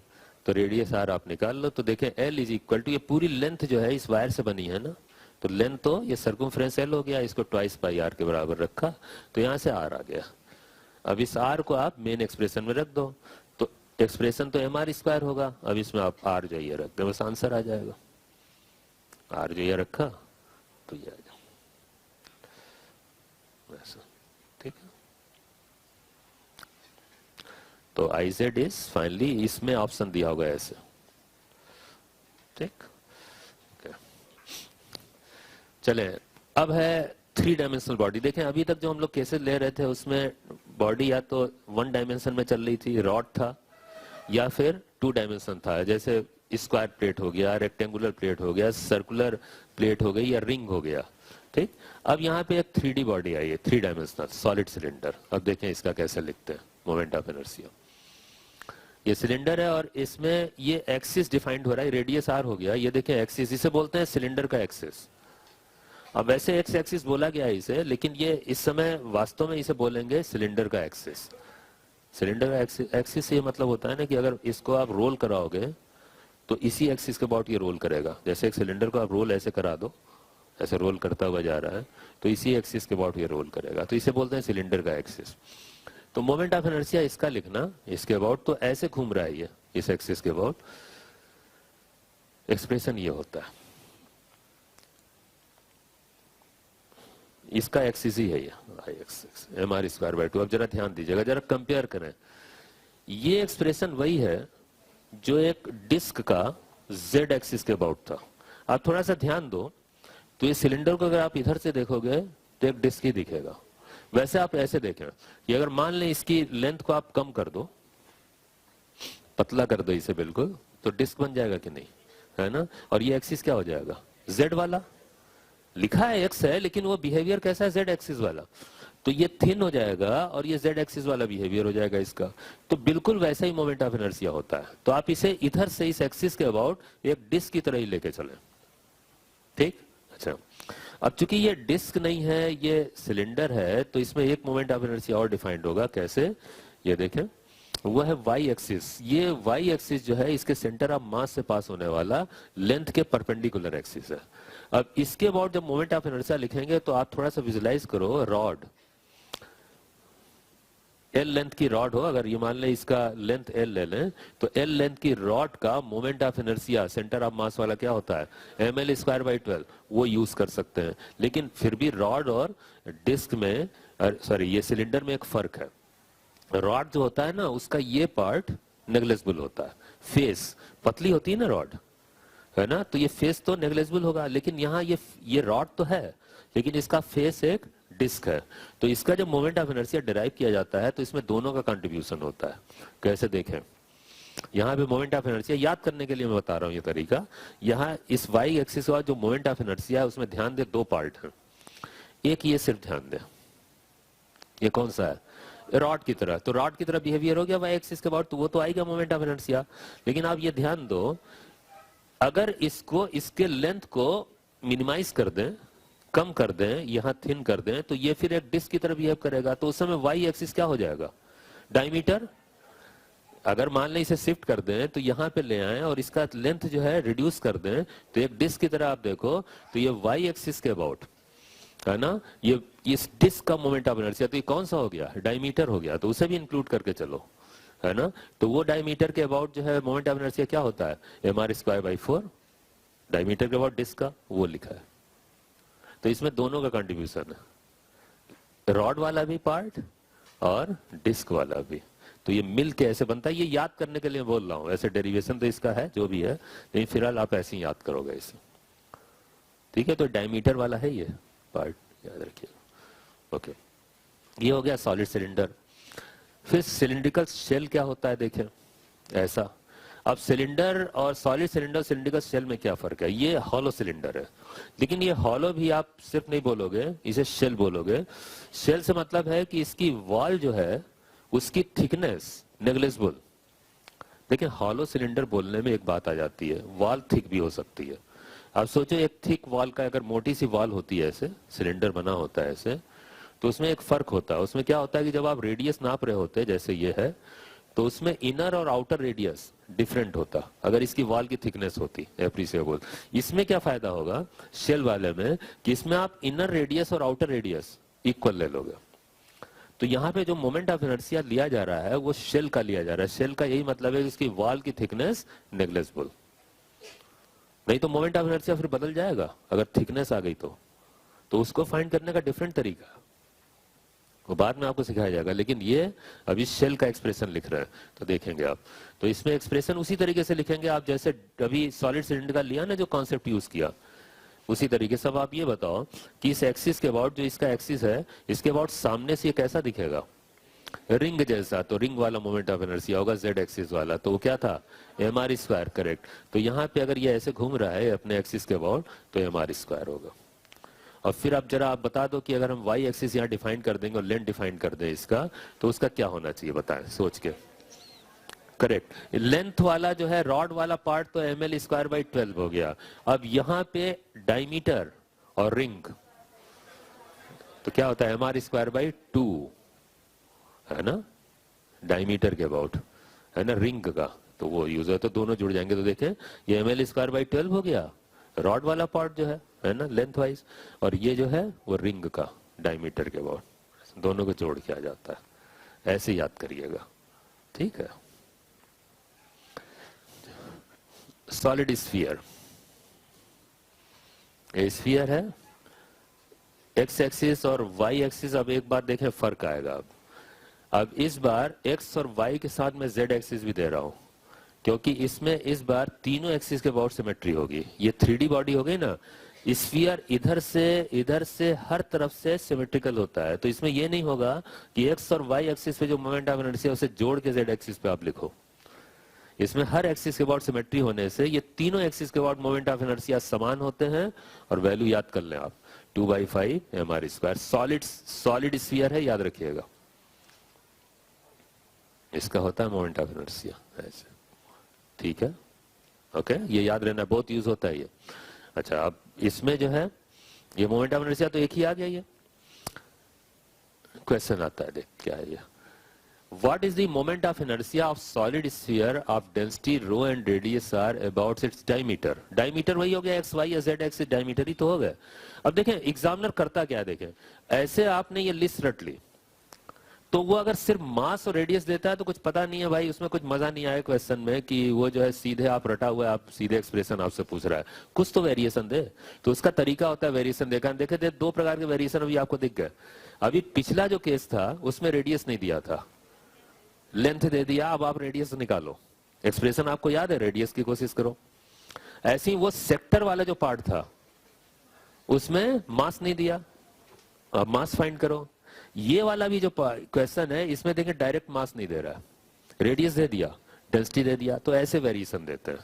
तो रेडियस आर आप निकाल लो। तो देखें एल इज इक्वल टू, ये पूरी लेंथ जो है इस वायर से बनी है ना, तो लेंथ तो ये सर्कमफ्रेंस एल हो गया, इसको ट्वाइस पाई आर के बराबर रखा, तो यहां से आर आ गया। अब इस आर को आप मेन एक्सप्रेशन में रख दो, तो एक्सप्रेशन तो एम आर स्क्वायर होगा, अब इसमें आप आर जो ये रख दो, बस आंसर आ जाएगा। आर जो ये रखा तो ये आ जाएगा, ऐसा, ठीक है। तो आई जेड इज फाइनली, इसमें ऑप्शन दिया होगा ऐसे, ठीक। चले, अब है 3 डायमेंशनल बॉडी। देखें अभी तक जो हम लोग केसेस ले रहे थे उसमें बॉडी या तो 1 डायमेंशन में चल रही थी, रॉड था, या फिर 2 डायमेंशन था, जैसे स्क्वायर प्लेट हो गया, रेक्टेंगुलर प्लेट हो गया, सर्कुलर प्लेट हो गई, या रिंग हो गया, ठीक। अब यहाँ पे एक 3D बॉडी आई है, 3 डायमेंशनल सॉलिड सिलेंडर। अब देखें इसका कैसे लिखते हैं, मोमेंट ऑफ इनर्शिया। ये सिलेंडर है और इसमें ये एक्सिस डिफाइंड हो रहा है, रेडियस आर हो गया, ये देखें एक्सिस, इसे बोलते हैं सिलेंडर का एक्सिस। अब वैसे एक्स एक्सिस बोला गया है इसे, लेकिन ये इस समय वास्तव में इसे बोलेंगे सिलेंडर का एक्सिस। सिलेंडर का एक्सिस से ये मतलब होता है ना कि अगर इसको आप रोल कराओगे तो इसी एक्सिस के अबाउट ये रोल करेगा। जैसे एक सिलेंडर को आप रोल ऐसे करा दो, ऐसे रोल करता हुआ जा रहा है, तो इसी एक्सिस के अबाउट ये रोल करेगा, तो इसे बोलते हैं सिलेंडर का एक्सिस। तो मोमेंट ऑफ इनर्शिया इसका लिखना, इसके अबाउट तो ऐसे घूम रहा है ये, इस एक्सिस के अबाउट, एक्सप्रेशन ये होता है, इसका एक्सिस ही है ये, I axis m are square by 2। अब जरा ध्यान दीजिएगा, जरा कंपेयर करें, ये एक्सप्रेशन वही है जो एक डिस्क का जेड एक्सिस के अबाउट था। आप थोड़ा सा ध्यान दो, तो ये सिलेंडर को अगर आप इधर से देखोगे तो एक डिस्क ही दिखेगा। वैसे आप ऐसे देखें कि अगर मान लें इसकी लेंथ को आप कम कर दो, पतला कर दो इसे बिल्कुल, तो डिस्क बन जाएगा कि नहीं, है ना। और ये एक्सिस क्या हो जाएगा, जेड वाला, लिखा है एक्स है लेकिन वो बिहेवियर कैसा है, जेड एक्सिस वाला, तो ये थिन हो जाएगा और ये जेड एक्सिस वाला बिहेवियर हो जाएगा इसका। तो बिल्कुल वैसा ही मोमेंट ऑफ इनर्शिया होता है। तो आप इसे इधर से इस एक्सिस के अबाउट एक डिस्क की तरह ही लेके चले, ठीक। अच्छा, अब चूंकि ये डिस्क नहीं है, ये सिलेंडर है, तो इसमें एक मोमेंट ऑफ इनर्शिया और डिफाइंड होगा। कैसे, ये देखें, वो है वाई एक्सिस। ये वाई एक्सिस जो है इसके सेंटर ऑफ मास से पास होने वाला लेंथ के परपेंडिकुलर एक्सिस है। अब इसके अबाउट जब मोमेंट ऑफ इनर्शिया लिखेंगे तो आप थोड़ा सा विजुलाइज करो, रॉड एल लेंथ की रॉड हो, अगर ये मान लें इसका लेंथ एल ले लें, तो एल लेंथ की रॉड का moment of inertia centre of मास वाला क्या होता है, एम एल स्क्वायर बाई 12, वो यूज कर सकते हैं। लेकिन फिर भी रॉड और डिस्क में, सॉरी ये सिलेंडर में एक फर्क है। रॉड जो होता है ना, उसका ये पार्ट नेग्लेजिबल होता है, फेस पतली होती है ना रॉड, है ना, तो ये फेस तो नेग्लेजिबल होगा, लेकिन यहाँ ये रॉड तो है लेकिन इसका फेस एक डिस्क है। तो इसका जब मोमेंट ऑफ इनर्शिया डिराइव किया जाता है तो इसमें दोनों का कंट्रीब्यूशन होता है। कैसे देखें, यहाँ पे मोमेंट ऑफ इनर्शिया याद करने के लिए मैं बता रहा हूँ ये तरीका। यहाँ इस वाई एक्सिस का जो मोमेंट ऑफ इनर्शिया है उसमें ध्यान दे, 2 पार्ट है। एक ये सिर्फ ध्यान दे, ये कौन सा है, रॉड की तरह, तो रॉड की तरह बिहेवियर हो गया वाई एक्सिस के अबाउट, तो वो तो आएगा मोमेंट ऑफ इनर्शिया। लेकिन आप ये ध्यान दो, अगर इसको, इसके लेंथ को मिनिमाइज कर दें, कम कर दें, यहां थिन कर दें, तो ये फिर एक डिस्क की तरह बिहेव करेगा। तो उस समय वाई एक्सिस क्या हो जाएगा, डायमीटर। अगर मान लें इसे शिफ्ट कर दें तो यहां पे ले आए और इसका लेंथ जो है रिड्यूस कर दें, तो एक डिस्क की तरह आप देखो, तो ये वाई एक्सिस के अबाउट, है ना, ये इस डिस्क का मोमेंट ऑफ इनर्शिया, तो ये कौन सा हो गया, डायमीटर हो गया, तो उसे भी इंक्लूड करके चलो, है ना। तो वो डायमीटर के अबाउट जो है मोमेंट ऑफ इनर्शिया क्या होता है, M are square by 4, diameter के अबाउट डिस्क का वो लिखा है। तो इसमें दोनों का कंट्रीब्यूशन है, रॉड वाला भी पार्ट और डिस्क वाला भी। तो ये मिल के ऐसे बनता है, ये याद करने के लिए बोल रहा हूँ, ऐसे डेरिवेशन तो इसका है जो भी है, लेकिन फिलहाल आप ऐसे ही याद करोगे इसे, ठीक है। तो डायमीटर वाला है ये पार्ट, याद रखिए। ओके, ये हो गया सॉलिड सिलेंडर। फिर सिलिंड्रिकल शेल क्या होता है, देखें ऐसा। अब सिलेंडर और सॉलिड सिलेंडर, सिलिंड्रिकल शेल में क्या फर्क है? ये हॉलो सिलेंडर है, लेकिन ये हॉलो भी आप सिर्फ नहीं बोलोगे, इसे शेल बोलोगे। शेल से मतलब है कि इसकी वॉल जो है उसकी थिकनेस नेग्लिजिबल। लेकिन हॉलो सिलेंडर बोलने में एक बात आ जाती है, वॉल थिक भी हो सकती है। आप सोचो एक थिक वॉल का अगर मोटी सी वॉल होती है, ऐसे सिलेंडर बना होता है ऐसे, तो उसमें एक फर्क होता है। उसमें क्या होता है कि जब आप रेडियस नाप रहे होते हैं, जैसे ये है, तो उसमें इनर और आउटर रेडियस डिफरेंट होता अगर इसकी वॉल की थिकनेस होती एप्रिसिएबल। इसमें क्या फायदा होगा शेल वाले में कि इसमें आप इनर रेडियस और आउटर रेडियस इक्वल ले लोगे। तो यहाँ पे जो मोमेंट ऑफ इनर्शिया लिया जा रहा है वो शेल का लिया जा रहा है। शेल का यही मतलब है कि इसकी वॉल की थिकनेस नेग्लिजिबल, नहीं तो मोमेंट ऑफ इनर्शिया फिर बदल जाएगा अगर थिकनेस आ गई तो उसको फाइंड करने का डिफरेंट तरीका है, वो बाद में आपको सिखाया जाएगा। लेकिन ये अभी शेल का एक्सप्रेशन लिख रहे हैं, तो देखेंगे आप। तो इसमें एक्सप्रेशन उसी तरीके से लिखेंगे आप जैसे अभी सॉलिड सिलेंडर का लिया ना, जो कॉन्सेप्ट यूज किया, उसी तरीके से। अब आप ये बताओ कि इस एक्सिस के अबाउट, जो इसका एक्सिस है, इसके अबाउट सामने से ये कैसा दिखेगा? रिंग जैसा। तो रिंग वाला मोमेंट ऑफ इनर्शिया होगा जेड एक्सिस वाला, तो वो क्या था? mr square, correct. तो यहाँ पे अगर ये ऐसे घूम रहा है अपने एक्सिस के अबाउट, तो mr स्क्वायर होगा। और फिर आप जरा आप बता दो कि अगर हम y एक्सिस यहाँ डिफाइन कर देंगे और लेंथ डिफाइन कर दें इसका, तो उसका क्या होना चाहिए बताएं सोच के। करेक्ट, लेंथ वाला जो है रॉड वाला पार्ट तो ml स्क्वायर बाई 12 हो गया। अब यहाँ पे डायमीटर और रिंग तो क्या होता है? mr स्क्वायर बाई 2, है ना, डायमीटर के अबाउट, है ना, रिंग का तो वो यूज है, तो दोनों जुड़ जाएंगे। तो देखें ये ml स्क्वायर बाई 12 हो गया रॉड वाला पार्ट जो है ना, लेंथ वाइज, और ये जो है वो रिंग का डायमीटर के अबाउट, दोनों को जोड़ के आ जाता है। ऐसे याद करिएगा, ठीक है। सॉलिड स्फीयर, स्फीयर है, एक्स एक्सिस और वाई एक्सिस। अब एक बात देखें, फर्क आएगा। अब इस बार एक्स और वाई के साथ मैं जेड एक्सिस भी दे रहा हूं, क्योंकि इसमें इस बार तीनों एक्सिस के अबाउट सिमेट्री होगी। ये 3D बॉडी हो गई ना, स्फीयर इधर से हर तरफ से सिमेट्रिकल होता है। तो इसमें ये नहीं होगा कि एक्स और वाई एक्सिस पे जो मोमेंट ऑफ इनर्शिया उसे जोड़ के जेड एक्सिस पे आप लिखो। इसमें हर एक्सिस के अबाउट सिमेट्री होने से ये तीनों एक्सिस के अबाउट मोमेंट ऑफ इनर्शिया समान होते हैं। और वैल्यू याद कर लें आप, 2/5 mr स्क्वायर। सॉलिड स्फीयर है, याद रखिएगा, इसका होता है मोमेंट ऑफ इनर्शिया ऐसे, ठीक है। ओके, ये याद रहना, बहुत यूज होता है ये। अच्छा, अब इसमें जो है ये मोमेंट ऑफ इनर्शिया तो एक ही आ गया। ये क्वेश्चन आता है, देख क्या है ये। What is the moment of inertia of solid sphere of density rho and radius R about its diameter? Diameter वही हो गया एक्स वाई या जेड एक्सिस, डायमीटर ही तो हो गया। अब देखें एग्जामिनर करता क्या, देखें ऐसे आपने ये लिस्ट रट ली, तो वो अगर सिर्फ मास और रेडियस देता है तो कुछ पता नहीं है भाई, उसमें कुछ मजा नहीं आया क्वेश्चन में कि वो जो है सीधे आप रटा हुआ है, आप सीधे एक्सप्रेशन आपसे पूछ रहा है, कुछ तो वेरिएशन दे। तो उसका तरीका होता है वेरिएशन देखा। देखे दो प्रकार के वेरिएशन अभी आपको दिख गए। अभी पिछला जो केस था उसमें रेडियस नहीं दिया था, लेंथ दे दिया। अब आप रेडियस निकालो, एक्सप्रेशन आपको याद है, रेडियस की कोशिश करो। ऐसे ही वो सेक्टर वाला जो पार्ट था उसमें मास नहीं दिया, अब मास फाइंड करो। ये वाला भी जो क्वेश्चन है इसमें देखिए डायरेक्ट मास नहीं दे रहा है, रेडियस दे दिया, डेंसिटी दे दिया। तो ऐसे वेरिएशन देते हैं,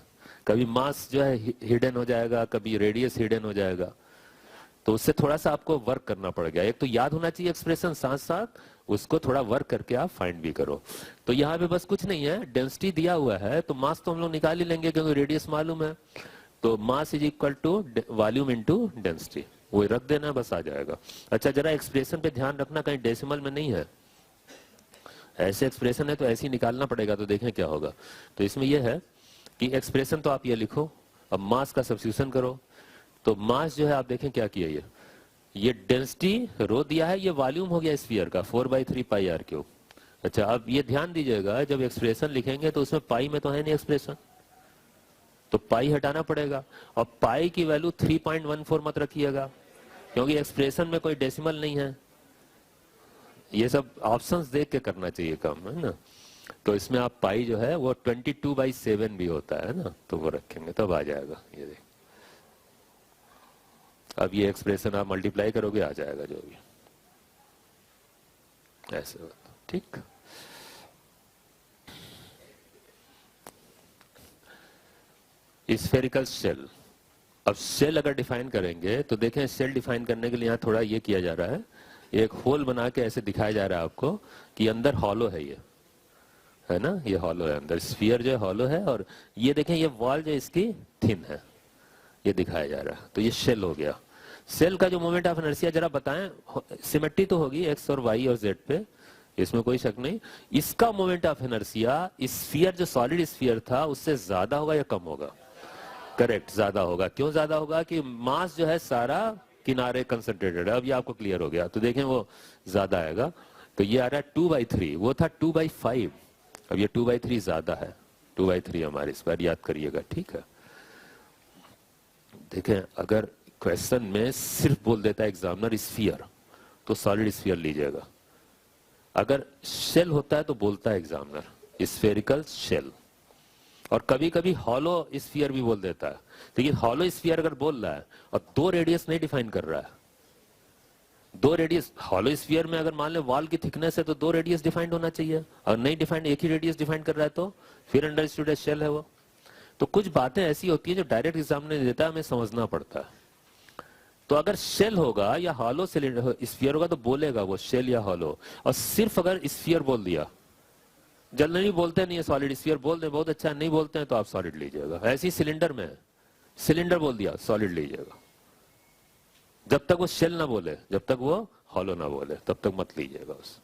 कभी मास जो है हिडन हो जाएगा, कभी रेडियस हिडन हो जाएगा। तो उससे थोड़ा सा आपको वर्क करना पड़ेगा। एक तो याद होना चाहिए एक्सप्रेशन, साथ साथ उसको थोड़ा वर्क करके आप फाइंड भी करो। तो यहाँ पे बस कुछ नहीं है, डेंसिटी दिया हुआ है तो मास तो हम लोग निकाल ही लेंगे क्योंकि रेडियस मालूम है। तो mass is equal to volume into density, वो रख देना, बस आ जाएगा। अच्छा, जरा एक्सप्रेशन पे ध्यान रखना, कहीं डेसिमल में नहीं है। ऐसे एक्सप्रेशन है तो ऐसे ही निकालना पड़ेगा। तो देखें क्या होगा। तो इसमें यह है कि एक्सप्रेशन तो आप ये लिखो, अब मास का सब्स्टिट्यूशन करो। तो मास जो है आप देखें क्या किया, ये डेंसिटी रो दिया है, ये वॉल्यूम हो गया स्फीयर का 4/3 पाई r क्यूब। अच्छा, अब ये ध्यान दीजिएगा, जब एक्सप्रेशन लिखेंगे तो उसमें पाई में तो है नहीं एक्सप्रेशन, तो पाई हटाना पड़ेगा। और पाई की वैल्यू 3.14 मत रखिएगा, क्योंकि एक्सप्रेशन में कोई डेसिमल नहीं है। ये सब ऑप्शंस देख के करना चाहिए काम, है ना। तो इसमें आप पाई जो है वो 22/7 भी होता है ना, तो वो रखेंगे तब आ जाएगा। ये देख, अब ये एक्सप्रेशन आप मल्टीप्लाई करोगे आ जाएगा जो भी, ऐसे होता। ठीक, स्फेरिकल शेल। अब शेल अगर डिफाइन करेंगे तो देखें, शेल डिफाइन करने के लिए यहाँ थोड़ा ये किया जा रहा है, एक होल बना के ऐसे दिखाया जा रहा है आपको कि अंदर हॉलो है, ये है ना, ये हॉलो है अंदर, स्फीयर जो है हॉलो है, और ये देखें ये वॉल जो इसकी थिन है, ये दिखाया जा रहा है। तो ये शेल हो गया। सेल का जो मोमेंट ऑफ इनर्शिया जरा बताएं, सिमेट्री तो होगी एक्स और वाई और जेड पे, इसमें कोई शक नहीं। इसका मोमेंट ऑफ इनर्शिया स्फीयर जो सॉलिड स्फीयर था उससे ज्यादा होगा या कम होगा? करेक्ट, ज्यादा होगा। क्यों ज्यादा होगा? कि मास जो है सारा किनारे कंसंट्रेटेड है। अब ये आपको क्लियर हो गया, तो देखें वो ज्यादा आएगा। तो ये आ रहा है 2/3, वो था 2/5, अब ये 2/3 ज्यादा है, 2/3 हमारे, इस बार याद करिएगा। ठीक है, देखें अगर क्वेश्चन में सिर्फ बोल देता है एग्जामिनर स्फीयर, तो सॉलिड स्फीयर लीजिएगा। अगर शेल होता है तो बोलता है एग्जामिनर स्फेरिकल शेल, और कभी कभी हॉलो स्फीयर भी बोल देता है। लेकिन हॉलो स्फीयर अगर बोल रहा है और 2 रेडियस नहीं डिफाइन कर रहा है, 2 रेडियस हॉलो स्फीयर में अगर मान ले वॉल की थिकनेस है तो 2 रेडियस डिफाइंड होना चाहिए, और नहीं डिफाइंड एक ही रेडियस डिफाइन कर रहा है तो फिर अंडरस्टूड शेल है वो। तो कुछ बातें ऐसी होती है जो डायरेक्ट एग्जाम में देता है, हमें समझना पड़ता है। तो अगर शेल होगा या हॉलो सिलेंडर स्फीयर होगा तो बोलेगा वो शेल या हॉलो। और सिर्फ अगर स्फीयर बोल दिया, जनरली बोलते नहीं है सॉलिड, स्फीयर बोल दे बहुत अच्छा, नहीं बोलते हैं तो आप सॉलिड लीजिएगा। ऐसी सिलेंडर में सिलेंडर बोल दिया सॉलिड लीजिएगा, जब तक वो शेल ना बोले, जब तक वो हॉलो ना बोले तब तक मत लीजिएगा उस